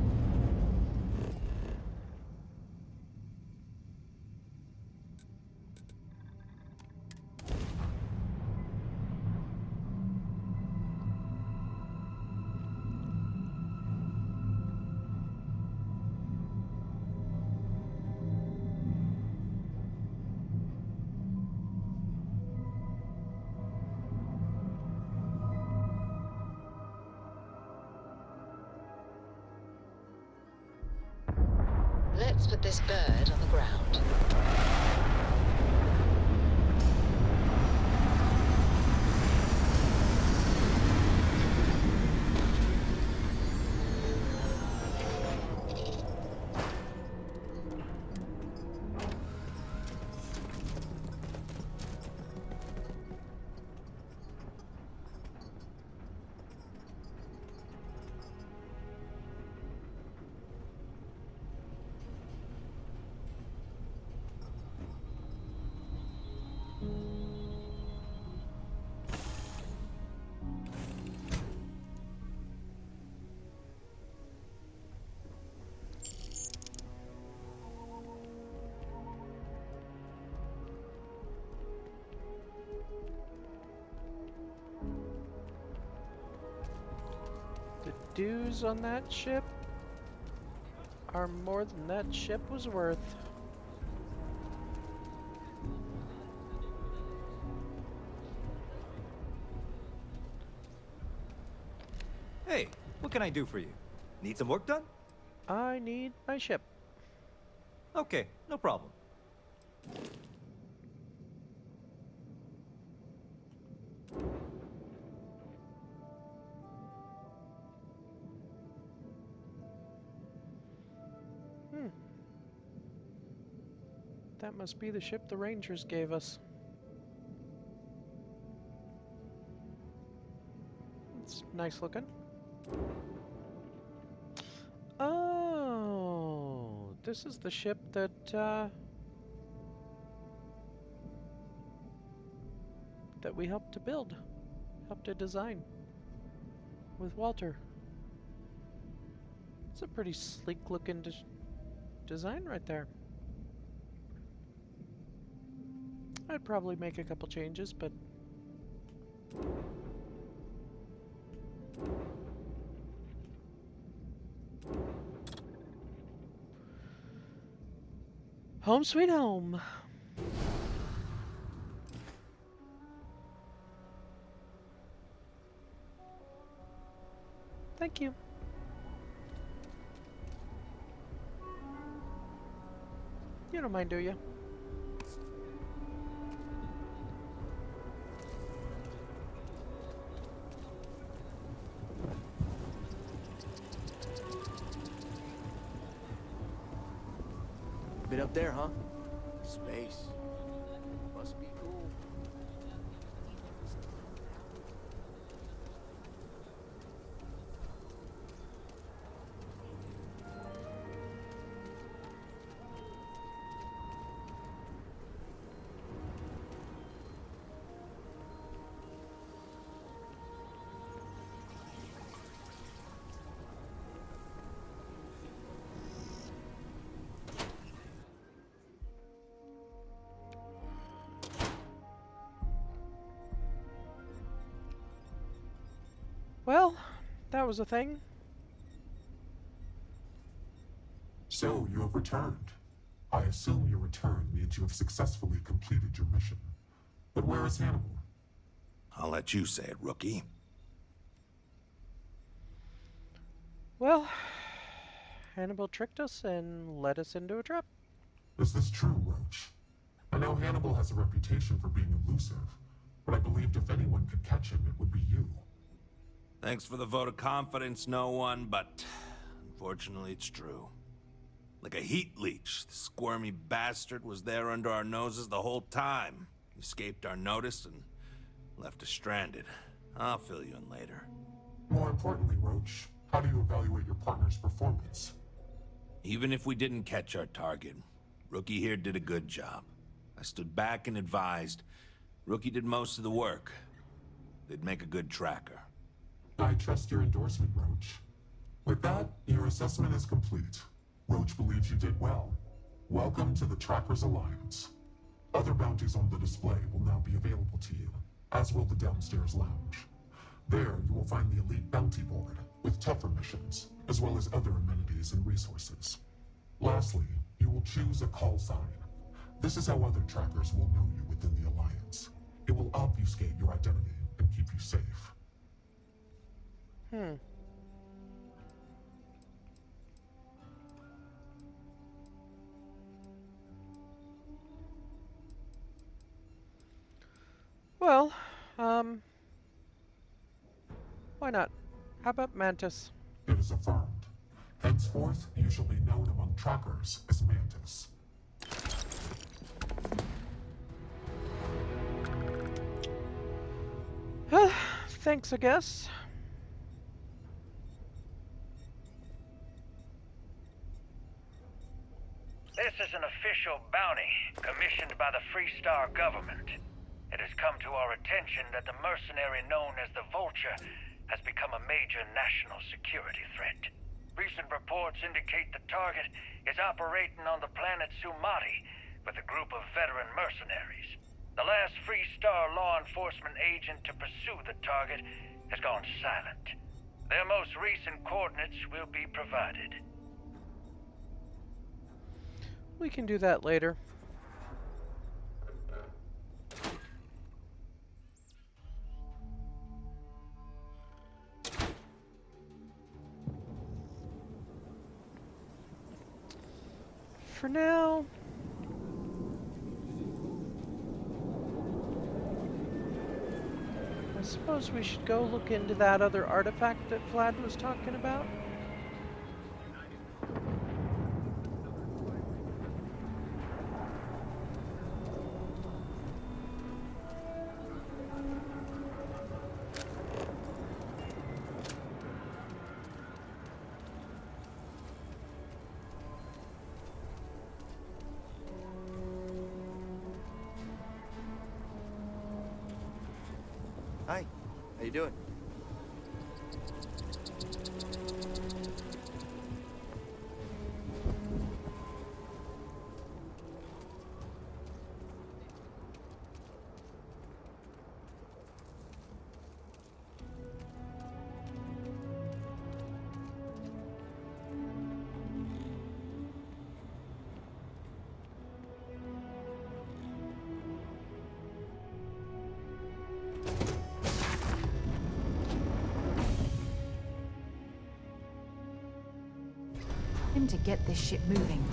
Let's put this bird on the ground. The dues on that ship are more than that ship was worth. Hey, what can I do for you? Need some work done? I need my ship. Okay, no problem. That must be the ship the Rangers gave us. It's nice looking. Oh, this is the ship that that we helped to build, helped to design with Walter. It's a pretty sleek looking design right there. I'd probably make a couple changes, but home sweet home. Thank you. You don't mind, do you? Been up there, huh? Space. Must be cool. Well, that was a thing. So, you have returned. I assume your return means you have successfully completed your mission. But where is Hannibal? I'll let you say it, rookie. Well, Hannibal tricked us and led us into a trap. Is this true, Roach? I know Hannibal has a reputation for being elusive, but I believed if anyone could catch him, it would be you. Thanks for the vote of confidence, no one, but unfortunately it's true. Like a heat leech, the squirmy bastard was there under our noses the whole time. He escaped our notice and left us stranded. I'll fill you in later. More importantly, Roach, how do you evaluate your partner's performance? Even if we didn't catch our target, Rookie here did a good job. I stood back and advised. Rookie did most of the work. They'd make a good tracker. I trust your endorsement, Roach. With that, your assessment is complete. Roach believes you did well. Welcome to the Trackers Alliance. Other bounties on the display will now be available to you, as will the downstairs lounge. There, you will find the Elite Bounty Board, with tougher missions, as well as other amenities and resources. Lastly, you will choose a call sign. This is how other trackers will know you within the Alliance. It will obfuscate your identity and keep you safe. Well, why not? How about Mantis? It is affirmed. Henceforth, you shall be known among trackers as Mantis. Thanks, I guess. This is an official bounty commissioned by the Freestar government. It has come to our attention that the mercenary known as the Vulture has become a major national security threat. Recent reports indicate the target is operating on the planet Sumati with a group of veteran mercenaries. The last Freestar law enforcement agent to pursue the target has gone silent. Their most recent coordinates will be provided. We can do that later. For now, I suppose we should go look into that other artifact that Vlad was talking about. Hi, how you doing? Him to get this ship moving.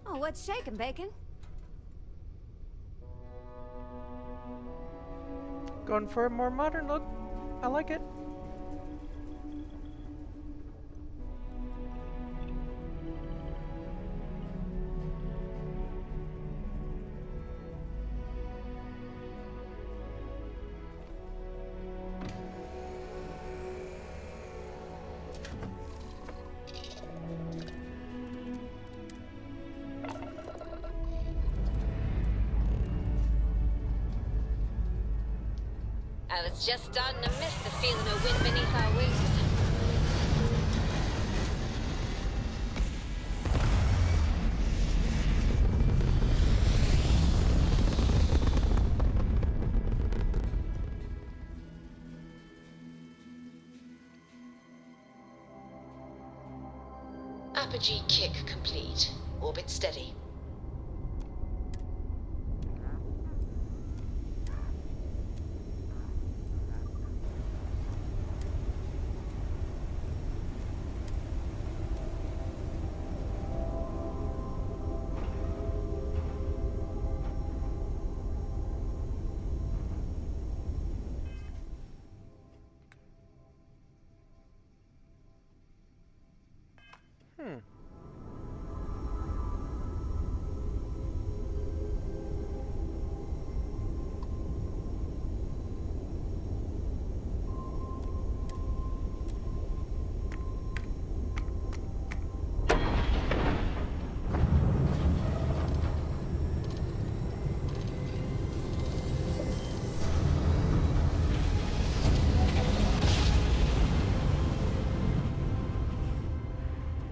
Oh, what's shaking, Bacon? Going for a more modern look. I like it. I was just starting to miss the feeling of wind beneath our wings. Apogee kick complete. Orbit steady. Hmm.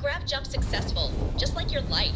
Grab jump successful, just like your life.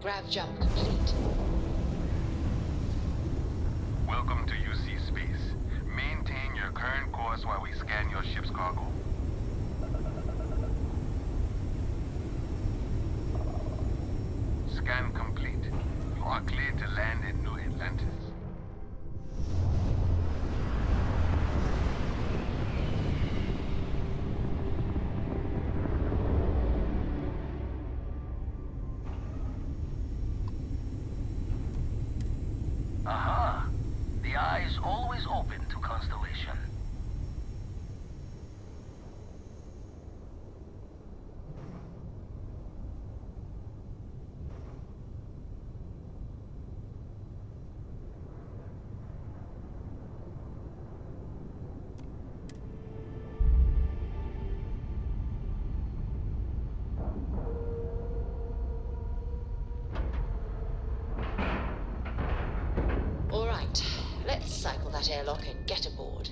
Grav jump complete. Welcome to UC Space. Maintain your current course while we scan your ship's cargo. Scan complete. You are cleared to land in New Atlantis. Aha! The eye is always open to Constellation. All right, let's cycle that airlock and get aboard.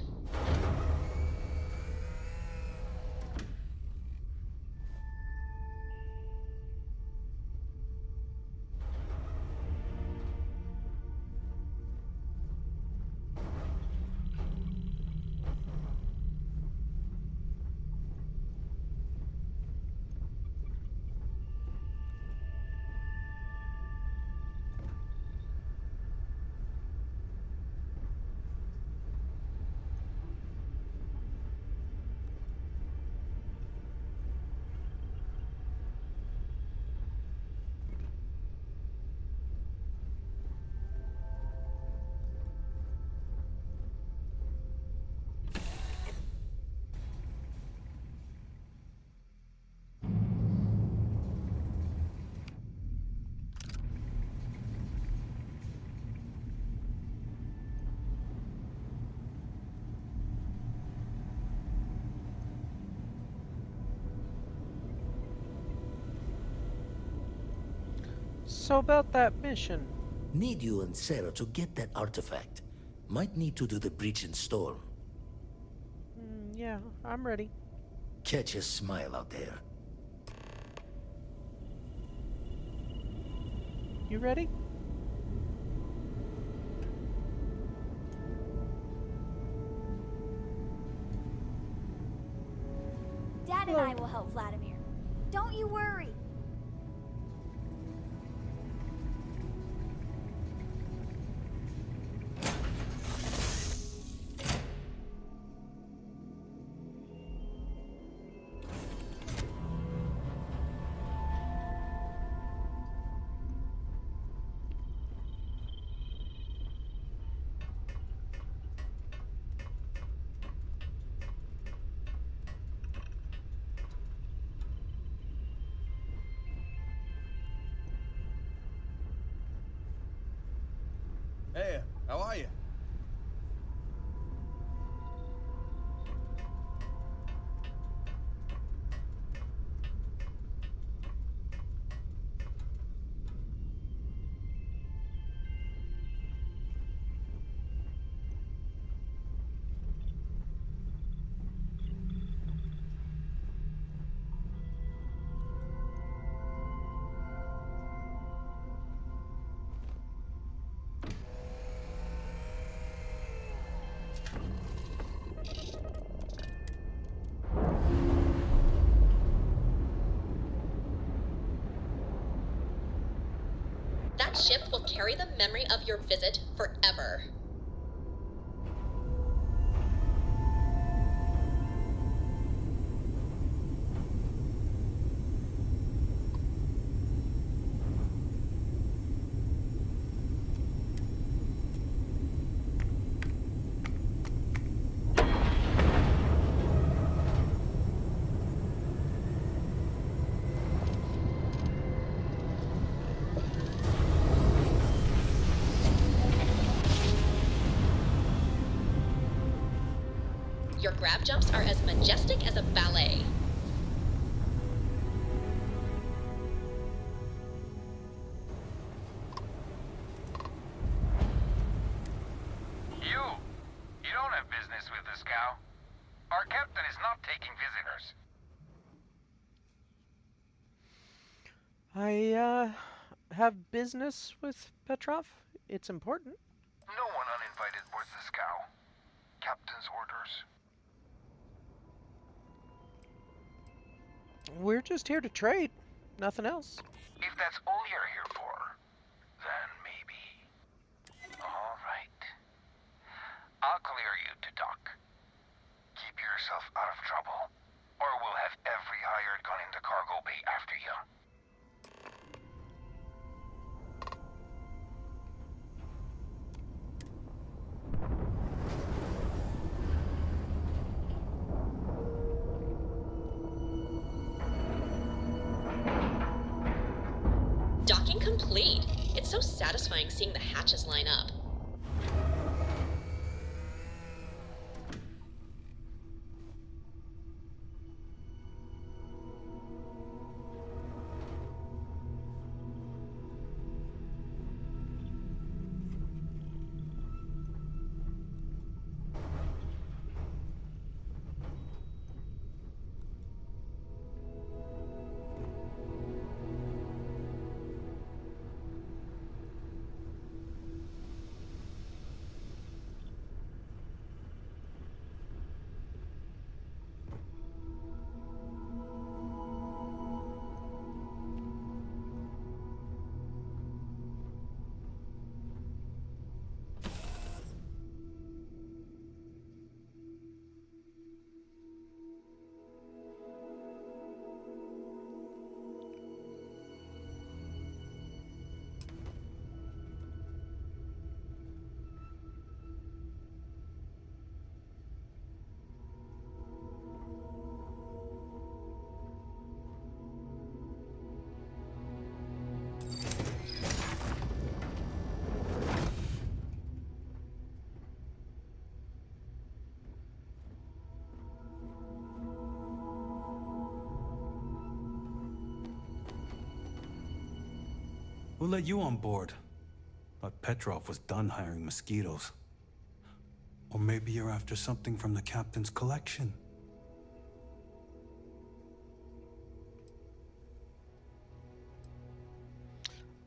So about that mission. Need you and Sarah to get that artifact. Might need to do the breach in storm. Yeah, I'm ready. Catch a smile out there. You ready? Dad and I will help Vladimir. Don't you worry. That ship will carry the memory of your visit forever. Your grab jumps are as majestic as a ballet. You don't have business with this cow. Our captain is not taking visitors. I have business with Petrov. It's important. No one uninvited boards this cow. Captain's orders. We're just here to trade. Nothing else. If that's all you're here for, then maybe. All right. I'll clear you to dock. Keep yourself out of trouble, or we'll have every hired gun in the cargo bay after you. Docking complete. It's so satisfying seeing the hatches line up. Who let you on board? Thought Petrov was done hiring mosquitoes. Or maybe you're after something from the captain's collection.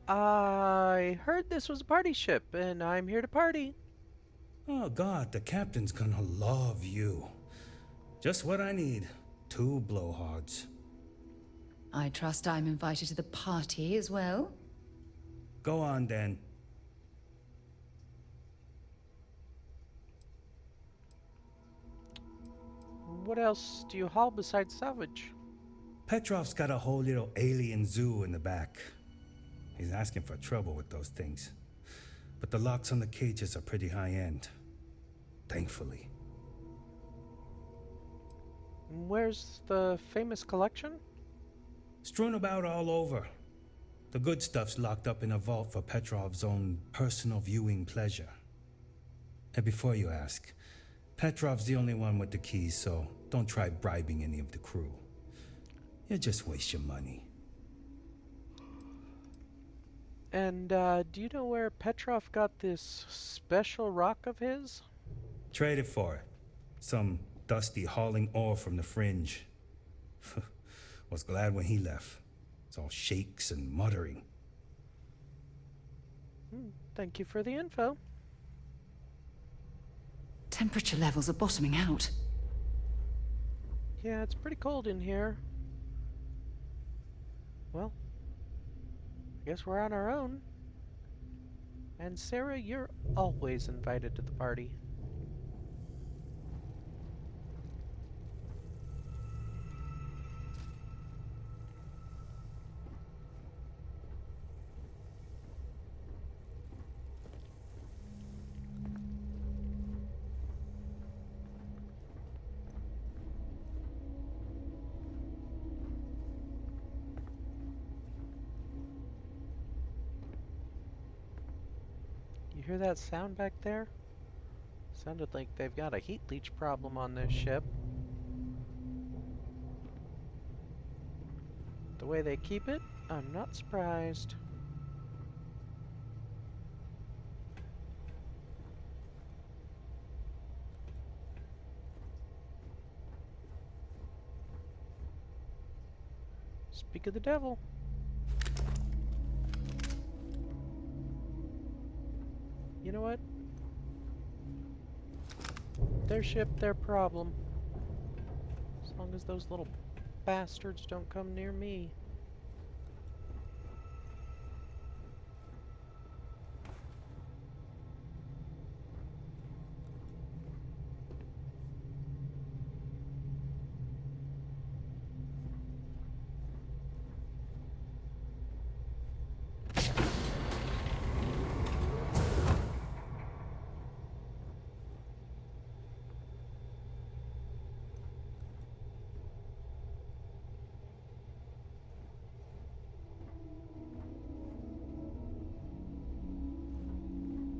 I heard this was a party ship, and I'm here to party. Oh God, the captain's gonna love you. Just what I need. 2 blowhards. I trust I'm invited to the party as well. Go on then. What else do you haul besides salvage? Petrov's got a whole little alien zoo in the back. He's asking for trouble with those things. But the locks on the cages are pretty high-end. Thankfully. Where's the famous collection? Strewn about all over. The good stuff's locked up in a vault for Petrov's own personal viewing pleasure. And before you ask, Petrov's the only one with the keys, so don't try bribing any of the crew. You'll just waste your money. And, do you know where Petrov got this special rock of his? Traded for it. Some dusty hauling ore from the fringe. Was glad when he left. It's all shakes and muttering. Thank you for the info. Temperature levels are bottoming out. Yeah, it's pretty cold in here. Well, I guess we're on our own. And Sarah, you're always invited to the party. You hear that sound back there? Sounded like they've got a heat leech problem on this ship. The way they keep it, I'm not surprised. Speak of the devil. You know what? Their ship, their problem. As long as those little bastards don't come near me.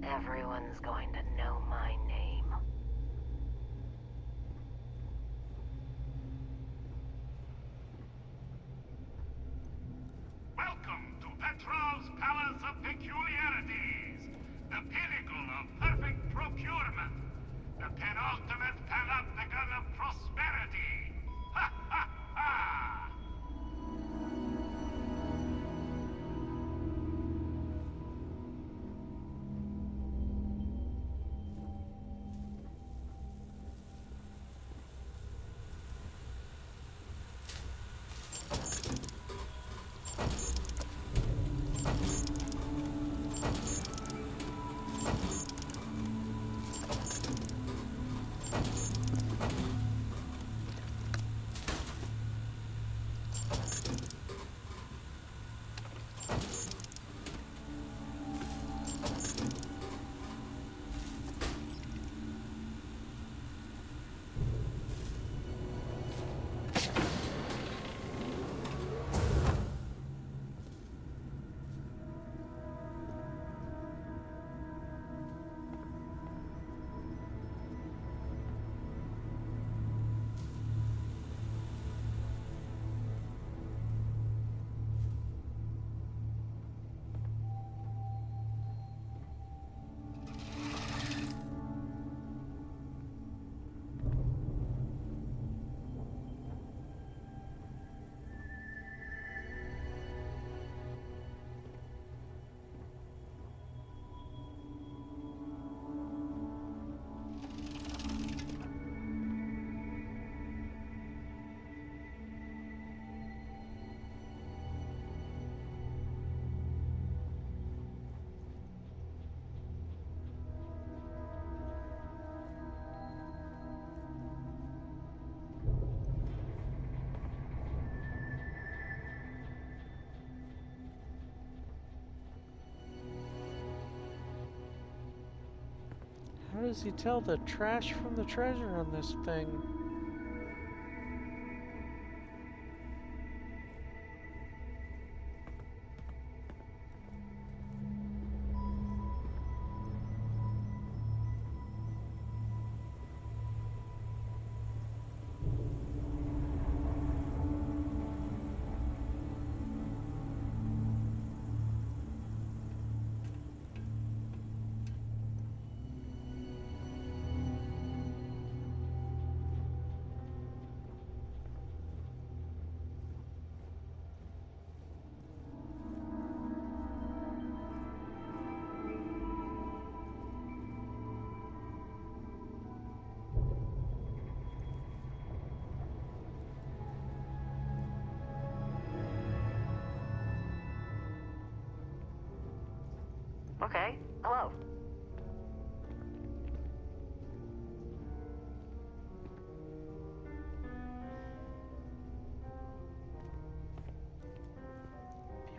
Everyone's going to know my name. Welcome to Petrov's Palace of Peculiarities, the pinnacle of perfect procurement, the penultimate panopticon of prosperity. Ha ha ha! How does he tell the trash from the treasure on this thing? Okay, Hello.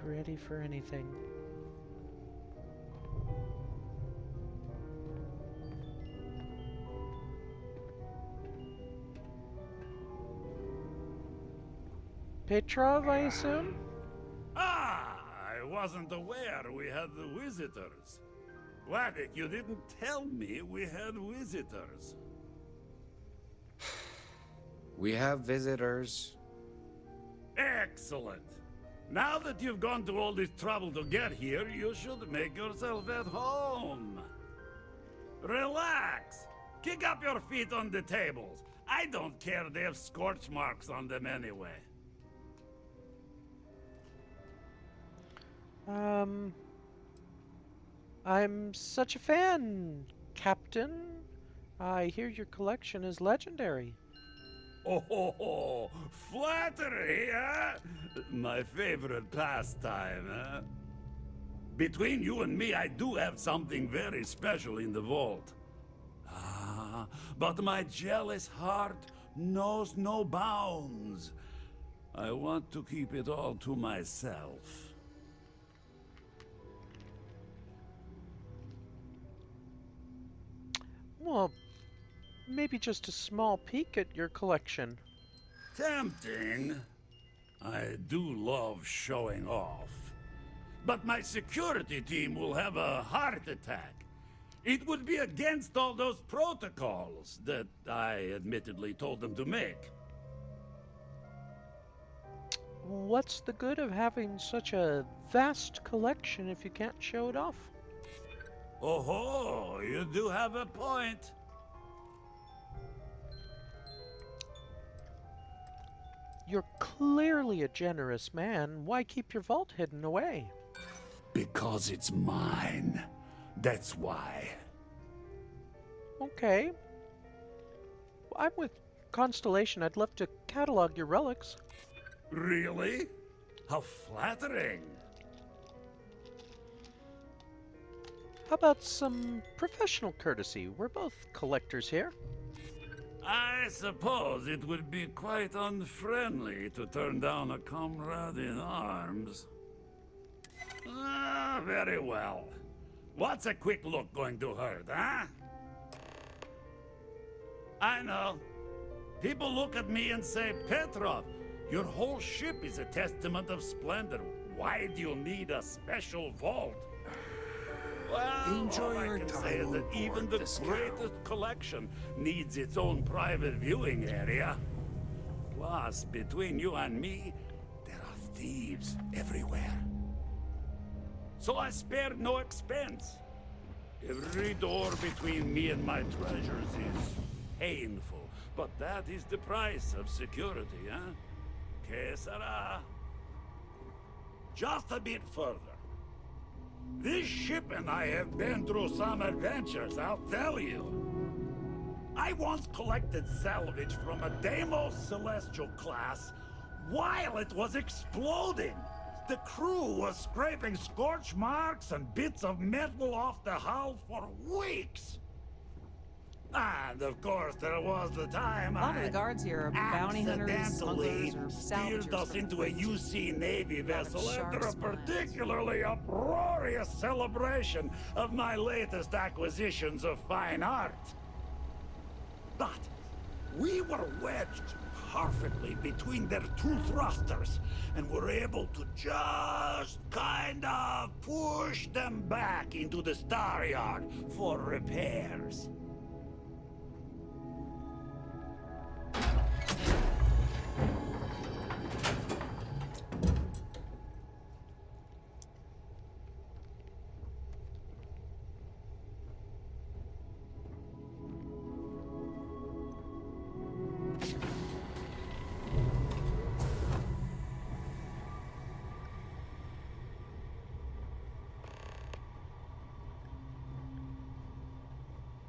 Be ready for anything. Petrov, I assume? Ah, I wasn't aware we had the visitors. Vladek, you didn't tell me we had visitors. We have visitors. Excellent. Now that you've gone to all this trouble to get here, you should make yourself at home. Relax. Kick up your feet on the tables. I don't care they have scorch marks on them anyway. I'm such a fan, Captain. I hear your collection is legendary. Oh, flattery, huh? My favorite pastime, huh? Between you and me, I do have something very special in the vault. Ah, but my jealous heart knows no bounds. I want to keep it all to myself. Well, maybe just a small peek at your collection. Tempting. I do love showing off. But my security team will have a heart attack. It would be against all those protocols that I admittedly told them to make. What's the good of having such a vast collection if you can't show it off? Oh, you do have a point. You're clearly a generous man. Why keep your vault hidden away? Because it's mine. That's why. Okay. I'm with Constellation. I'd love to catalog your relics. Really? How flattering. How about some professional courtesy? We're both collectors here. I suppose it would be quite unfriendly to turn down a comrade in arms. Ah, very well. What's a quick look going to hurt, huh? I know. People look at me and say, Petrov, your whole ship is a testament of splendor. Why do you need a special vault? Well, Enjoy all your I can time say is that on even board the the scow. greatest collection needs its own private viewing area. Plus, between you and me, there are thieves everywhere. So I spared no expense. Every door between me and my treasures is painful, but that is the price of security, huh? Que sera? Just a bit further. This ship and I have been through some adventures, I'll tell you. I once collected salvage from a Deimos Celestial class while it was exploding. The crew was scraping scorch marks and bits of metal off the hull for weeks. And of course, there was the time A lot of the guards here are bounty hunters, smugglers, or steered salvagers. us into a UC Navy vessel after a sharks' minds. particularly uproarious celebration of my latest acquisitions of fine art. But we were wedged perfectly between their two thrusters, and were able to just kind of push them back into the Star Yard for repairs.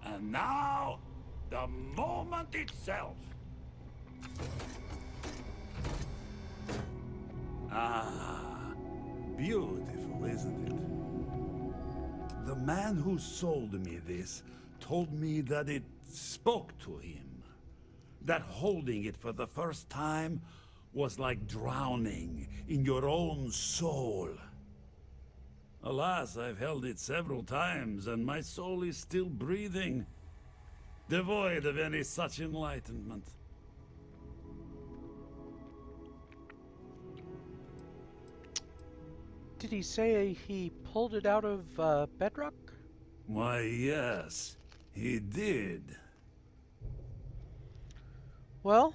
And now, the moment itself. Ah, beautiful, isn't it? The man who sold me this told me that it spoke to him. That holding it for the first time was like drowning in your own soul. Alas, I've held it several times, and my soul is still breathing, devoid of any such enlightenment. Did he say he pulled it out of bedrock? Why, yes, he did. Well,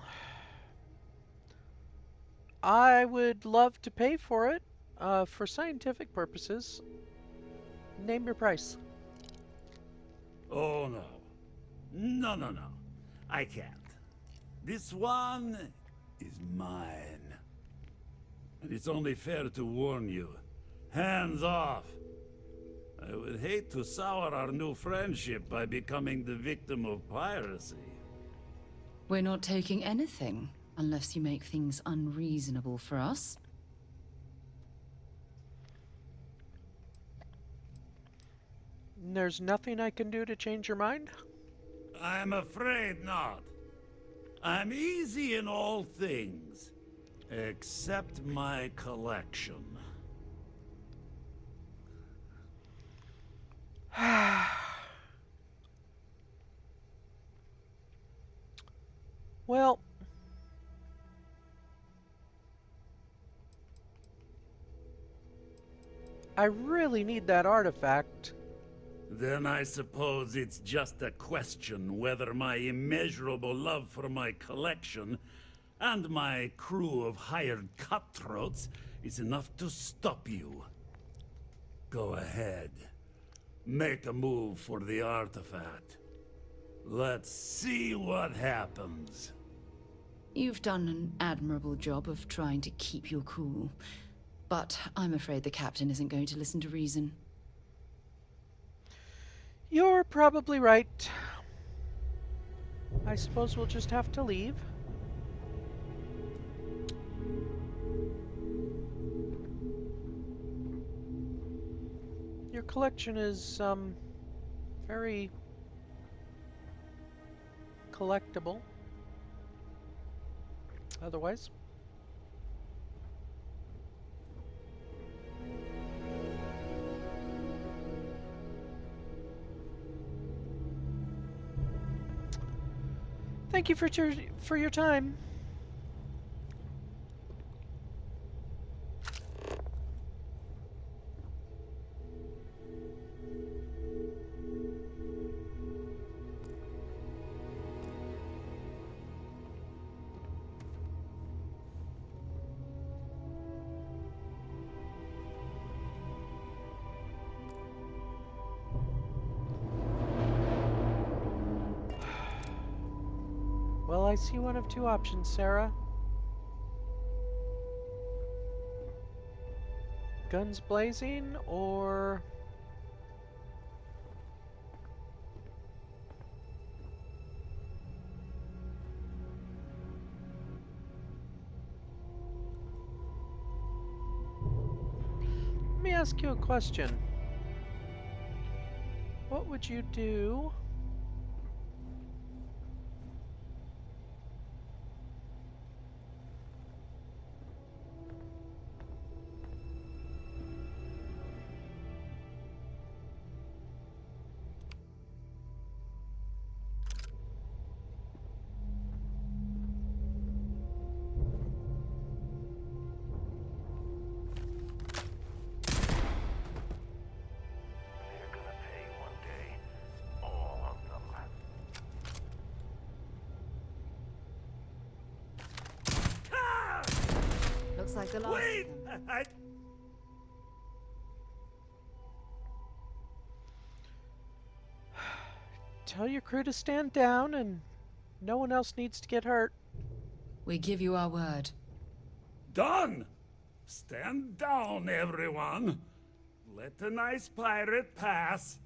I would love to pay for it for scientific purposes. Name your price. Oh, no. No. I can't. This one is mine. And it's only fair to warn you. Hands off. I would hate to sour our new friendship by becoming the victim of piracy. We're not taking anything, unless you make things unreasonable for us. There's nothing I can do to change your mind? I'm afraid not. I'm easy in all things, except my collection. Well, I really need that artifact. Then I suppose it's just a question whether my immeasurable love for my collection and my crew of hired cutthroats is enough to stop you. Go ahead. Make a move for the artifact. Let's see what happens. You've done an admirable job of trying to keep your cool, but I'm afraid the captain isn't going to listen to reason. You're probably right. I suppose we'll just have to leave. Your collection is, very collectible. Otherwise, thank you for your time. Well, I see one of two options, Sarah. Guns blazing, or... Let me ask you a question. What would you do Like the last Wait! of them. Tell your crew to stand down, and no one else needs to get hurt. We give you our word. Done! Stand down, everyone. Let the nice pirate pass.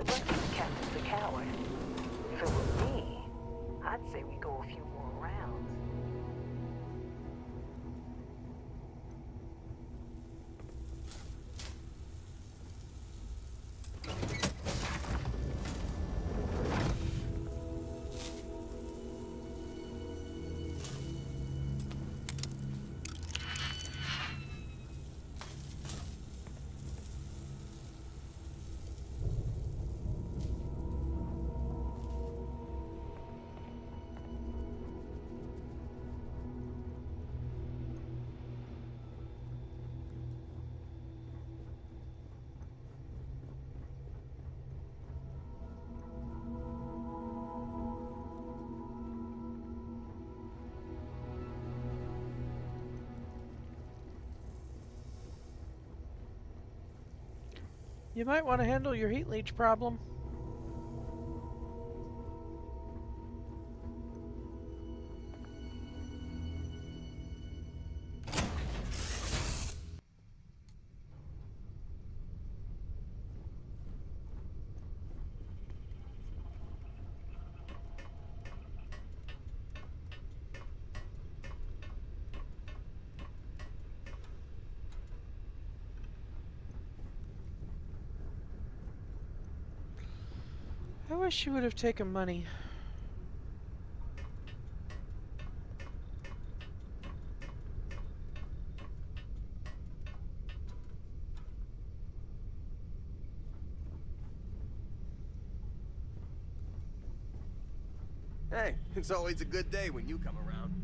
get lucky the captain's a coward. So with me, I'd say we go a few more rounds. You might want to handle your heat leech problem. I wish you would have taken money. Hey, it's always a good day when you come around.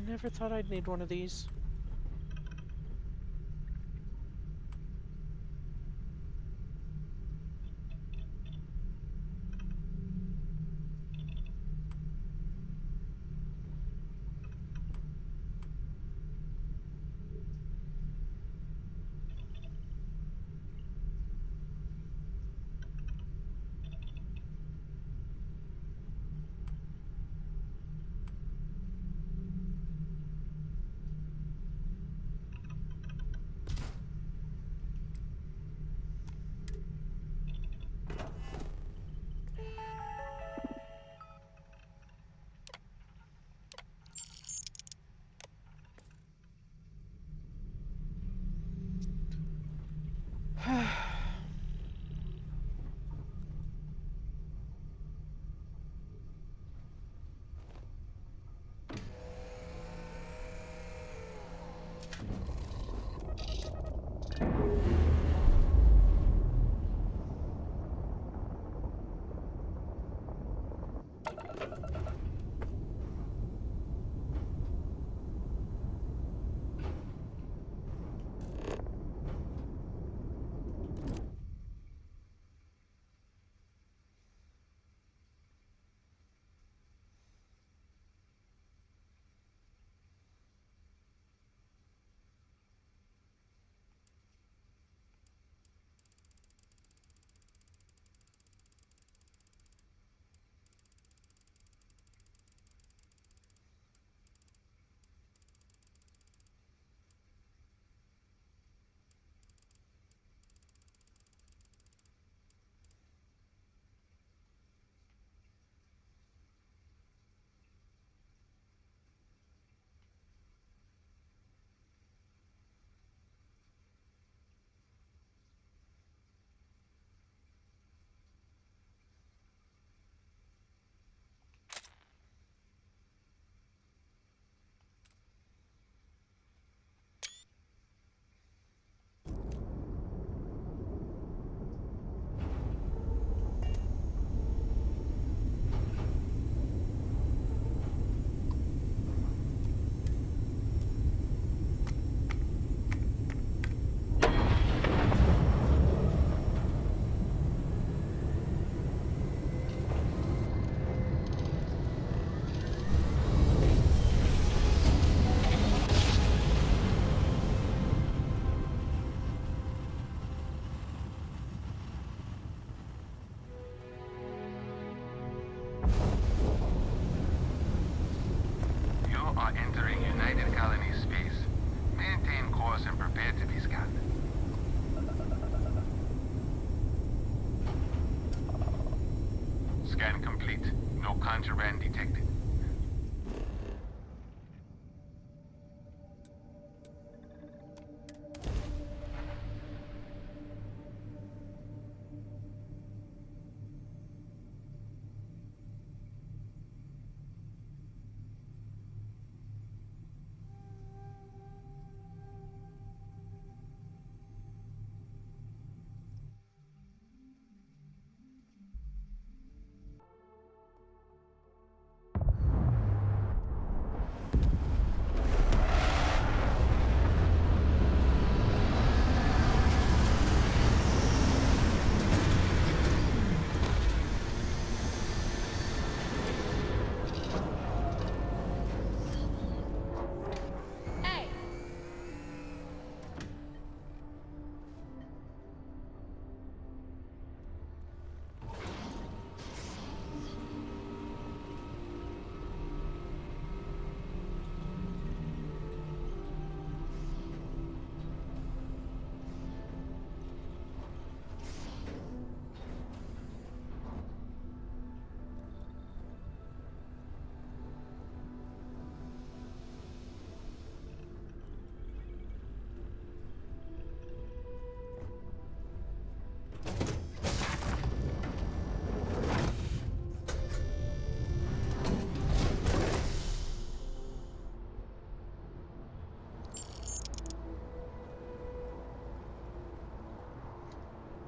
Never thought I'd need one of these. contraband detected.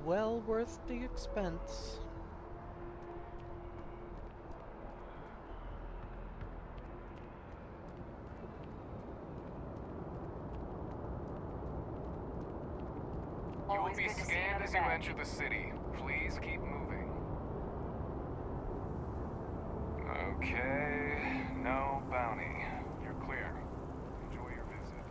Well worth the expense. You will be scanned as you enter the city. Please keep moving. Okay, no bounty. You're clear. Enjoy your visit.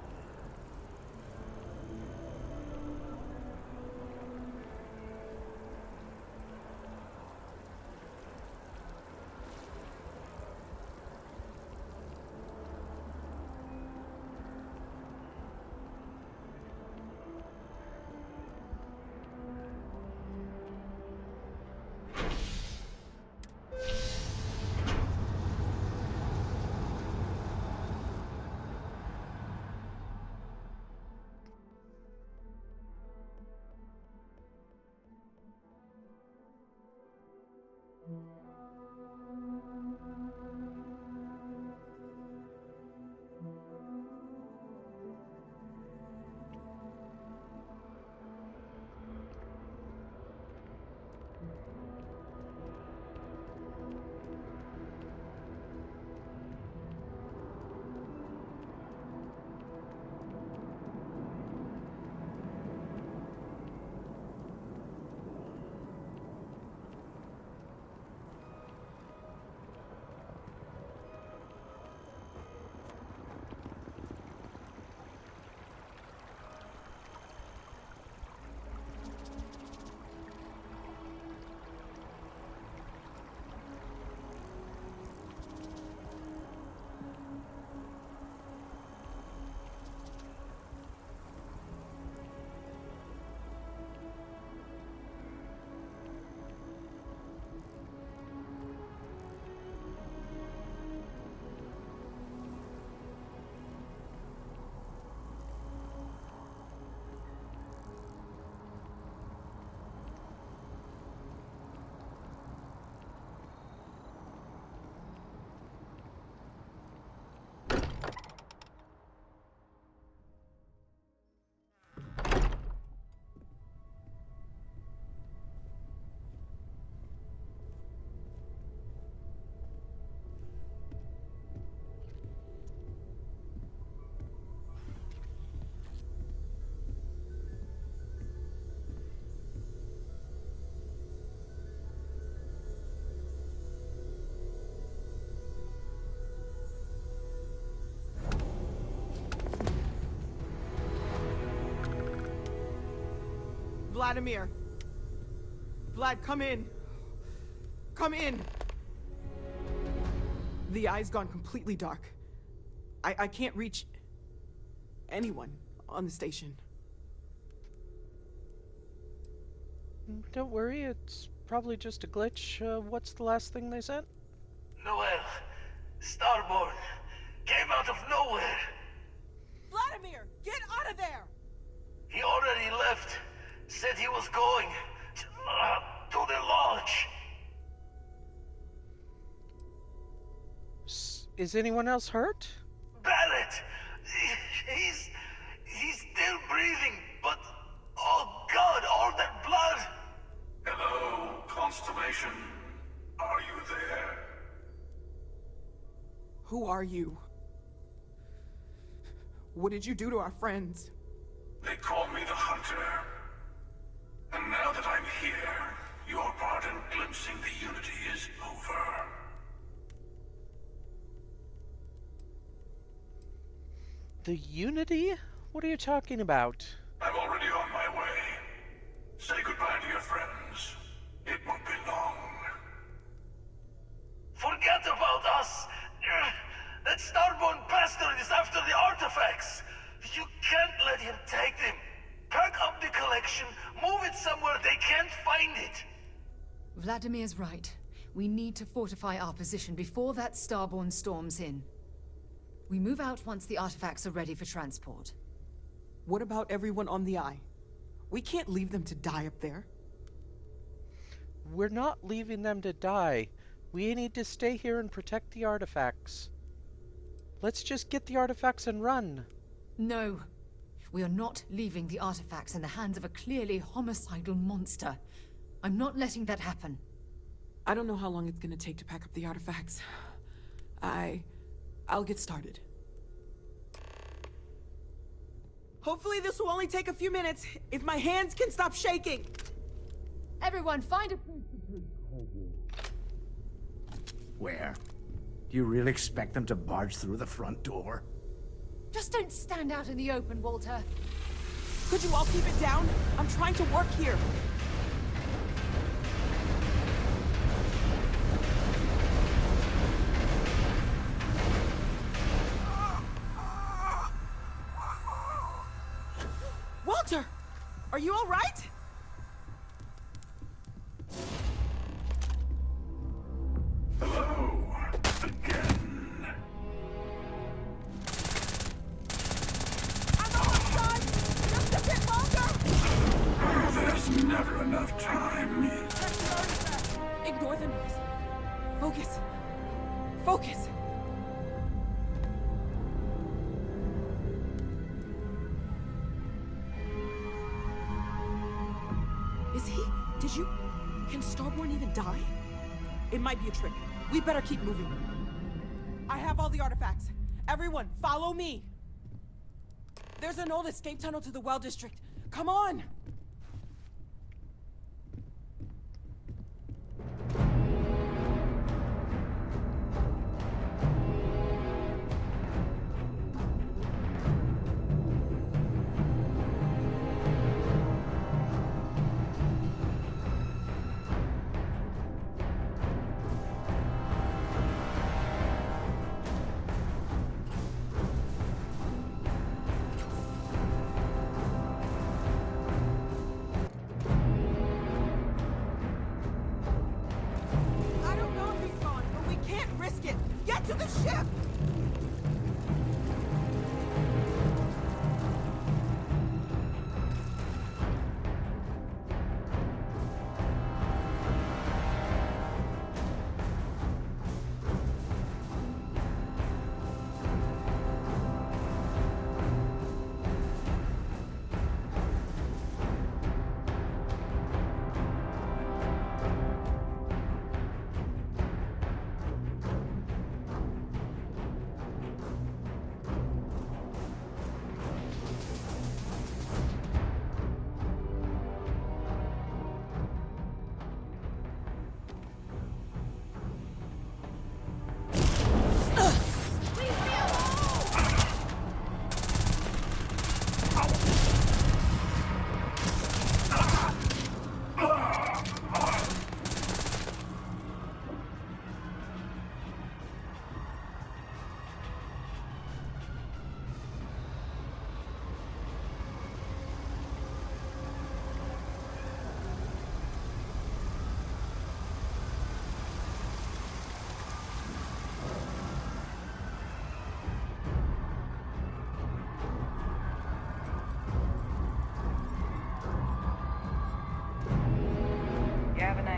Vladimir! Vlad, come in! Come in! The eye's gone completely dark. I can't reach anyone on the station. Don't worry, it's probably just a glitch. What's the last thing they said? Starborn came out of nowhere. Vladimir, get out of there! He already left. Said he was going to the lodge. Is anyone else hurt? Barrett! He's still breathing, but oh God, all that blood! Hello, Constellation. Are you there? Who are you? What did you do to our friends? They call me the Hunter. And now that I'm here, your part in glimpsing the Unity is over. The Unity? What are you talking about? I'm already on my way. Say goodbye to your friends. It won't be long. Forget about us! That Starborn bastard is after the artifacts! You can't let him take them! Pack up the collection, move it somewhere they can't find it! Vladimir's right. We need to fortify our position before that Starborn storms in. We move out once the artifacts are ready for transport. What about everyone on the Eye? We can't leave them to die up there. We're not leaving them to die. We need to stay here and protect the artifacts. Let's just get the artifacts and run. No. We are not leaving the artifacts in the hands of a clearly homicidal monster. I'm not letting that happen. I don't know how long it's gonna take to pack up the artifacts. I'll get started. Hopefully this will only take a few minutes, if my hands can stop shaking! Everyone, find a... Where? Do you really expect them to barge through the front door? Just don't stand out in the open, Walter. Could you all keep it down? I'm trying to work here. Walter! Are you all right? Hello, again. I'm almost done! Just a bit longer! Oh, there's never enough time. Ignore the noise. Focus. Focus. Is he? Did you? Can Starborn even die? It might be a trick. We better keep moving. I have all the artifacts. Everyone, follow me. There's an old escape tunnel to the Well District. Come on!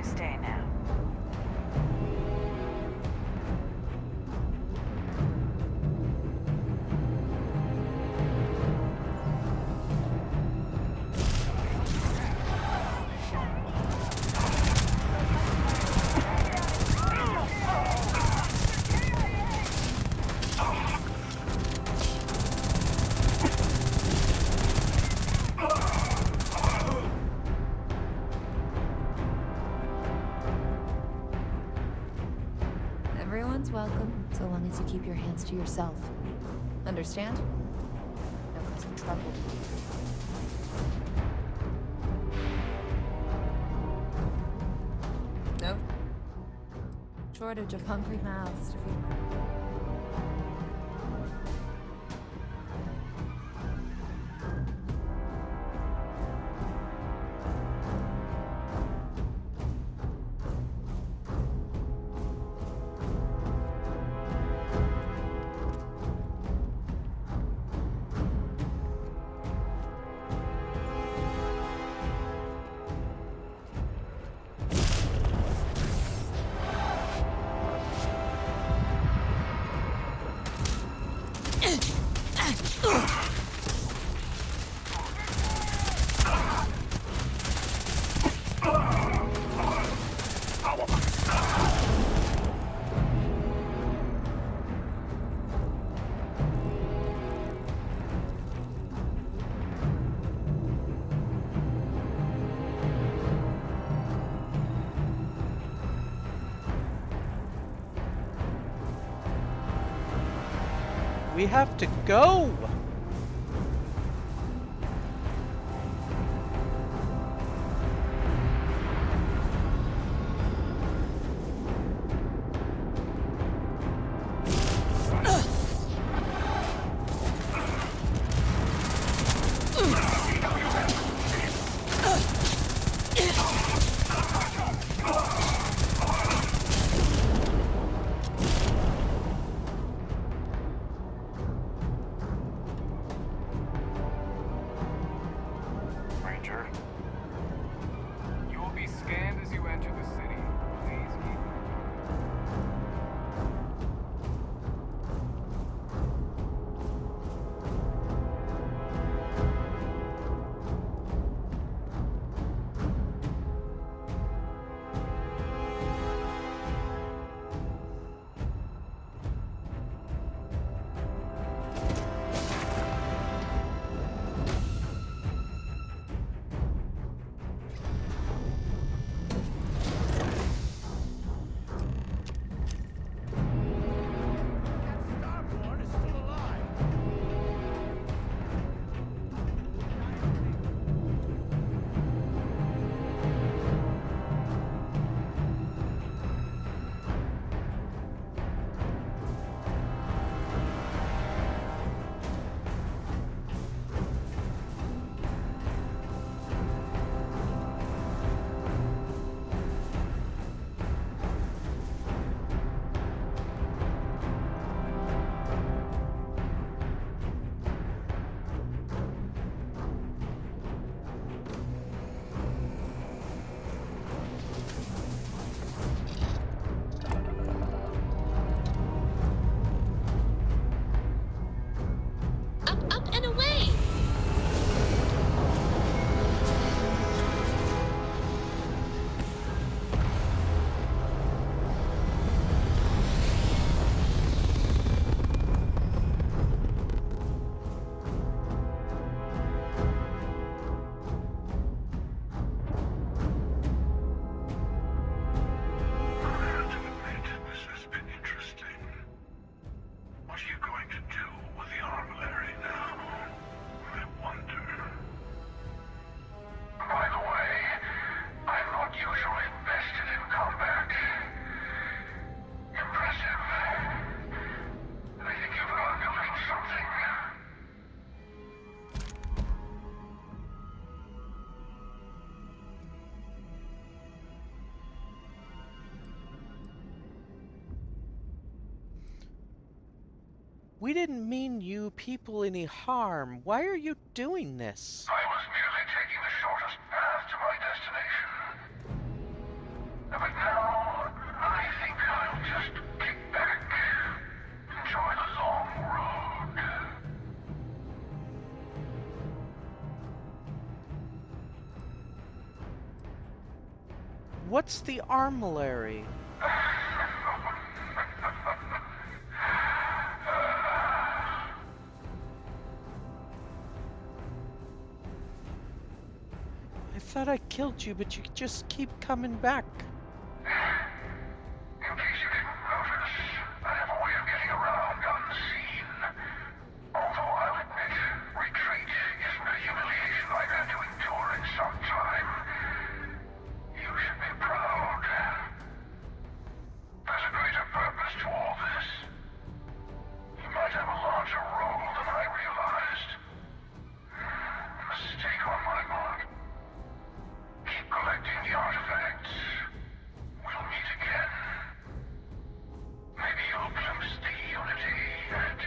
stay now. Everyone's welcome, so long as you keep your hands to yourself. Understand? No causing trouble. No shortage of hungry mouths to feed. We have to go! You will be scanned as you enter the city. Please keep Starborn is still alive. Up, up, and away! This has been interesting. What are you going to do with the armillary now? I wonder. By the way, I'm not usually vested in combat. Impressive. I think you've learned a little something. We didn't mean you people any harm. Why are you doing this? I was merely taking the shortest path to my destination. What's the armillary? I thought I killed you, but you just keep coming back. In case you didn't notice, I have a way of getting around unseen. Although I'll admit, retreat isn't a humiliation I've had to endure in some time. You should be proud. There's a greater purpose to all this. You might have a larger role than I realized. Mistake on my part. Keep collecting the artifacts. We'll meet again. Maybe you'll glimpse the unity yet.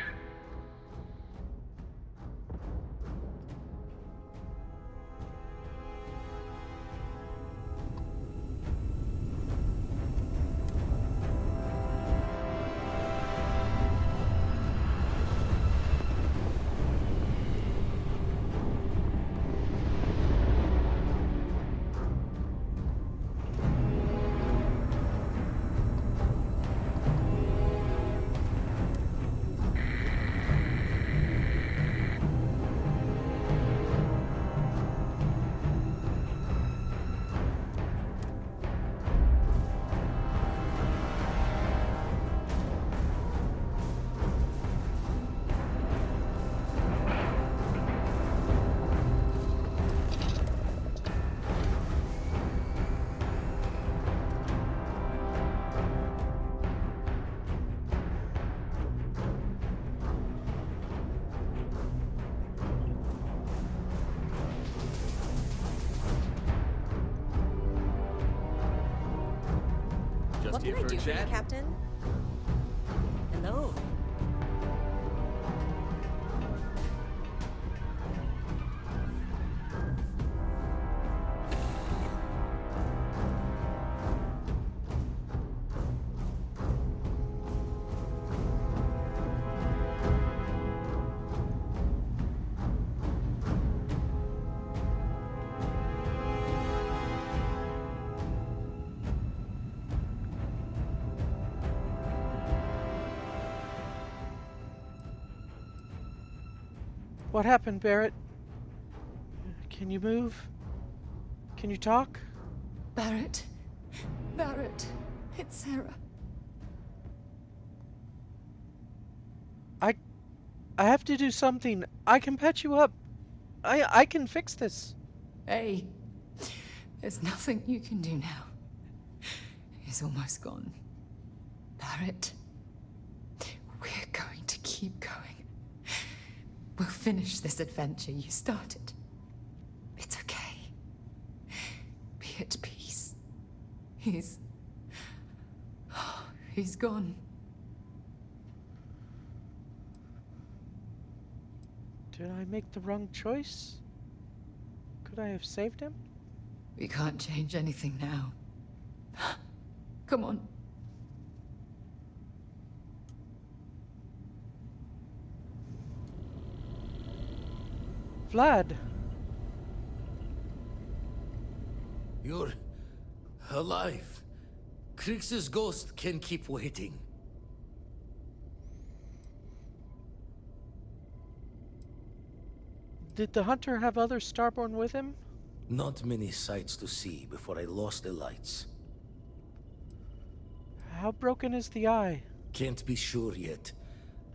Just What here can I for do a for you, chat? Captain? Hello. What happened, Barrett? Can you move? Can you talk? Barrett. Barrett. It's Sarah. I have to do something. I can patch you up. I can fix this. Hey. There's nothing you can do now. He's almost gone. Barrett. We're going to keep going. We'll finish this adventure you started. It's okay. Be at peace. He's gone. Did I make the wrong choice? Could I have saved him? We can't change anything now. Come on. Vlad. You're alive. Krix's ghost can keep waiting. Did the hunter have other Starborn with him? Not many sights to see before I lost the lights. How broken is the eye? Can't be sure yet.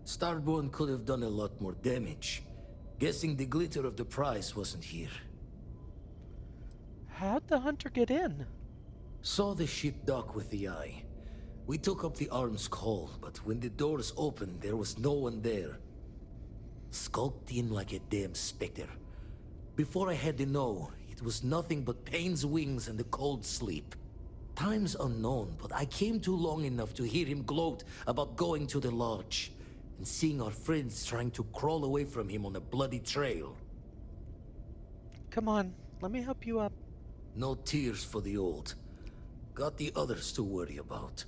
Starborn could have done a lot more damage. Guessing the glitter of the prize wasn't here. How'd the hunter get in? Saw the ship dock with the eye. We took up the arm's call, but when the doors opened, there was no one there. Skulked in like a damn specter. Before I had to know, it was nothing but pain's wings and a cold sleep. Time's unknown, but I came too long enough to hear him gloat about going to the lodge, and seeing our friends trying to crawl away from him on a bloody trail. Come on, let me help you up. No tears for the old. Got the others to worry about.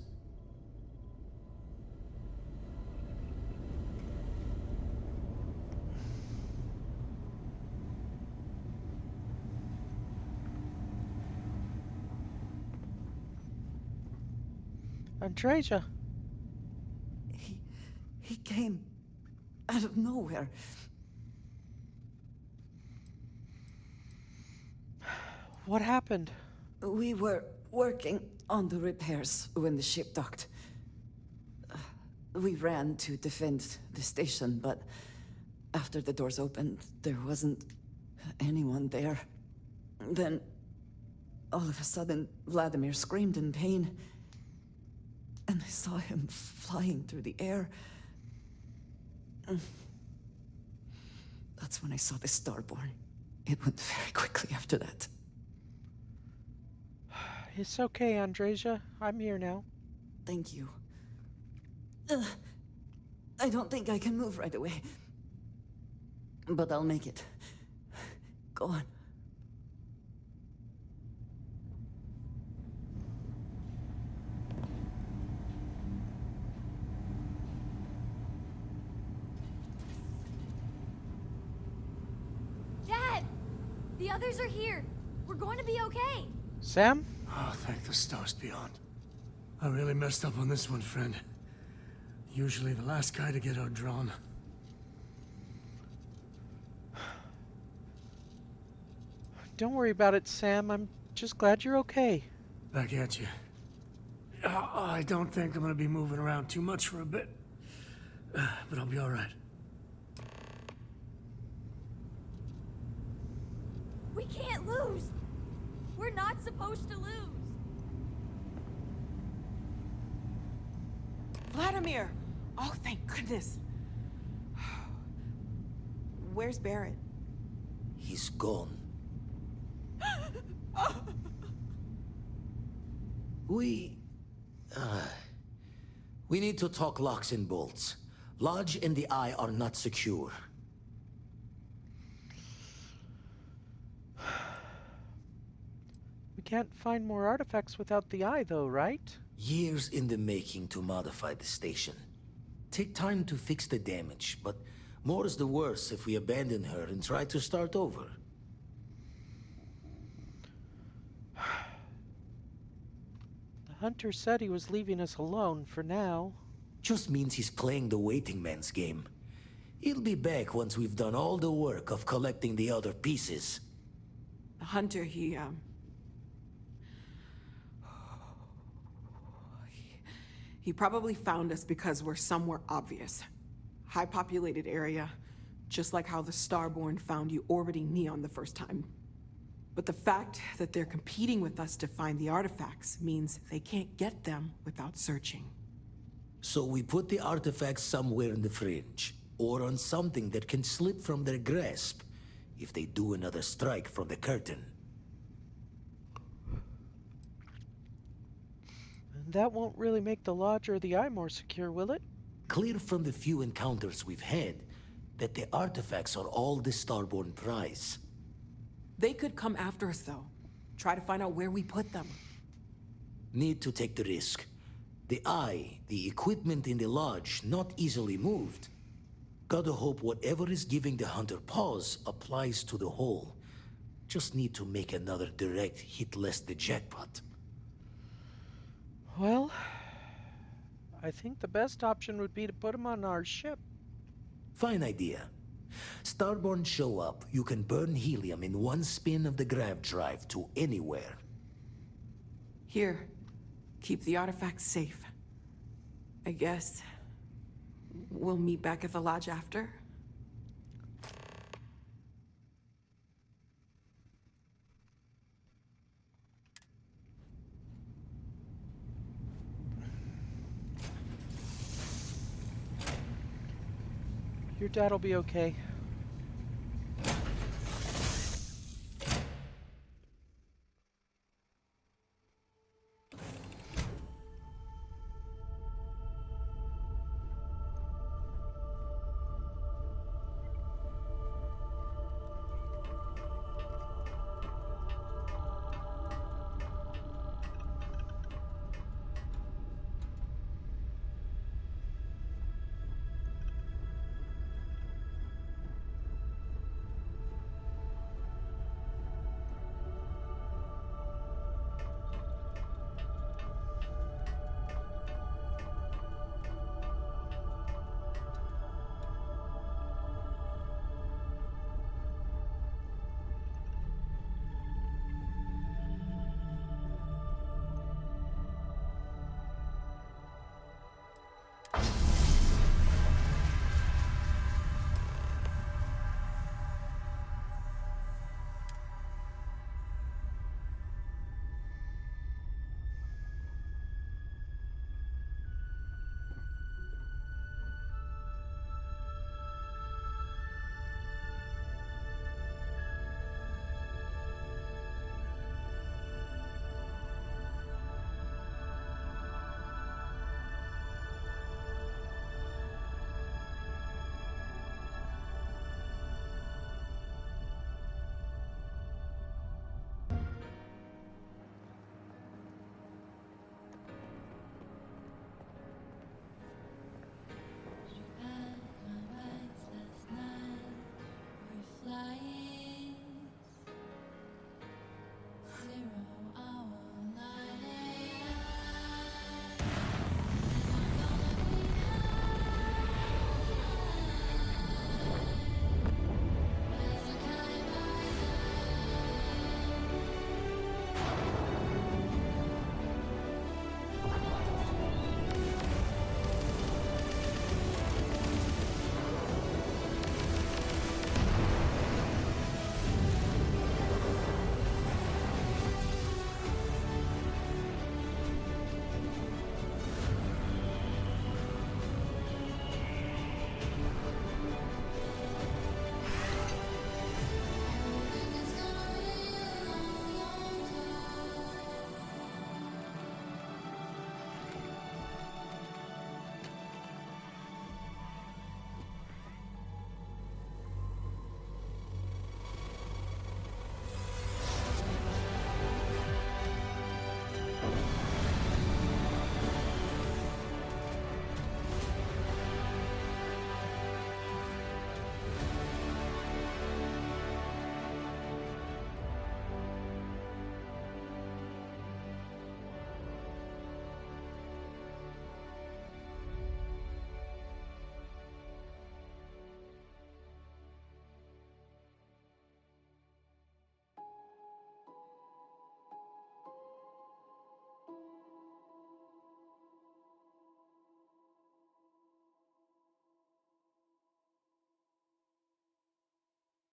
Andreja. He came out of nowhere. What happened? We were working on the repairs when the ship docked. We ran to defend the station, but after the doors opened, there wasn't anyone there. Then, all of a sudden, Vladimir screamed in pain, and I saw him flying through the air. That's when I saw the Starborn. It went very quickly after that. It's okay, Andreja. I'm here now. Thank you. I don't think I can move right away. But I'll make it. Go on. Dad! The others are here. We're going to be okay. Sam? Oh, thank the stars beyond. I really messed up on this one, friend. Usually the last guy to get outdrawn. Don't worry about it, Sam. I'm just glad you're okay. Back at you. I don't think I'm gonna be moving around too much for a bit. But I'll be alright. We can't lose! We're not supposed to lose! Vladimir! Oh, thank goodness. Where's Barrett? He's gone. We need to talk locks and bolts. Lodge and the Eye are not secure. We can't find more artifacts without the Eye, though, right? Years in the making to modify the station. Take time to fix the damage, but more is the worse if we abandon her and try to start over. The hunter said he was leaving us alone for now. Just means he's playing the waiting man's game. He'll be back once we've done all the work of collecting the other pieces. The hunter, he probably found us because we're somewhere obvious. High-populated area, just like how the Starborn found you orbiting Neon the first time. But the fact that they're competing with us to find the artifacts means they can't get them without searching. So we put the artifacts somewhere in the fringe, or on something that can slip from their grasp if they do another strike from the curtain. That won't really make the Lodge or the Eye more secure, will it? Clear from the few encounters we've had that the artifacts are all the Starborn prize. They could come after us, though. Try to find out where we put them. Need to take the risk. The Eye, the equipment in the Lodge, not easily moved. Gotta hope whatever is giving the Hunter pause applies to the whole. Just need to make another direct hit less the jackpot. Well, I think the best option would be to put him on our ship. Fine idea. Starborn show up, you can burn helium in one spin of the grav drive to anywhere. Here, keep the artifacts safe. I guess we'll meet back at the Lodge after. Your dad'll be okay.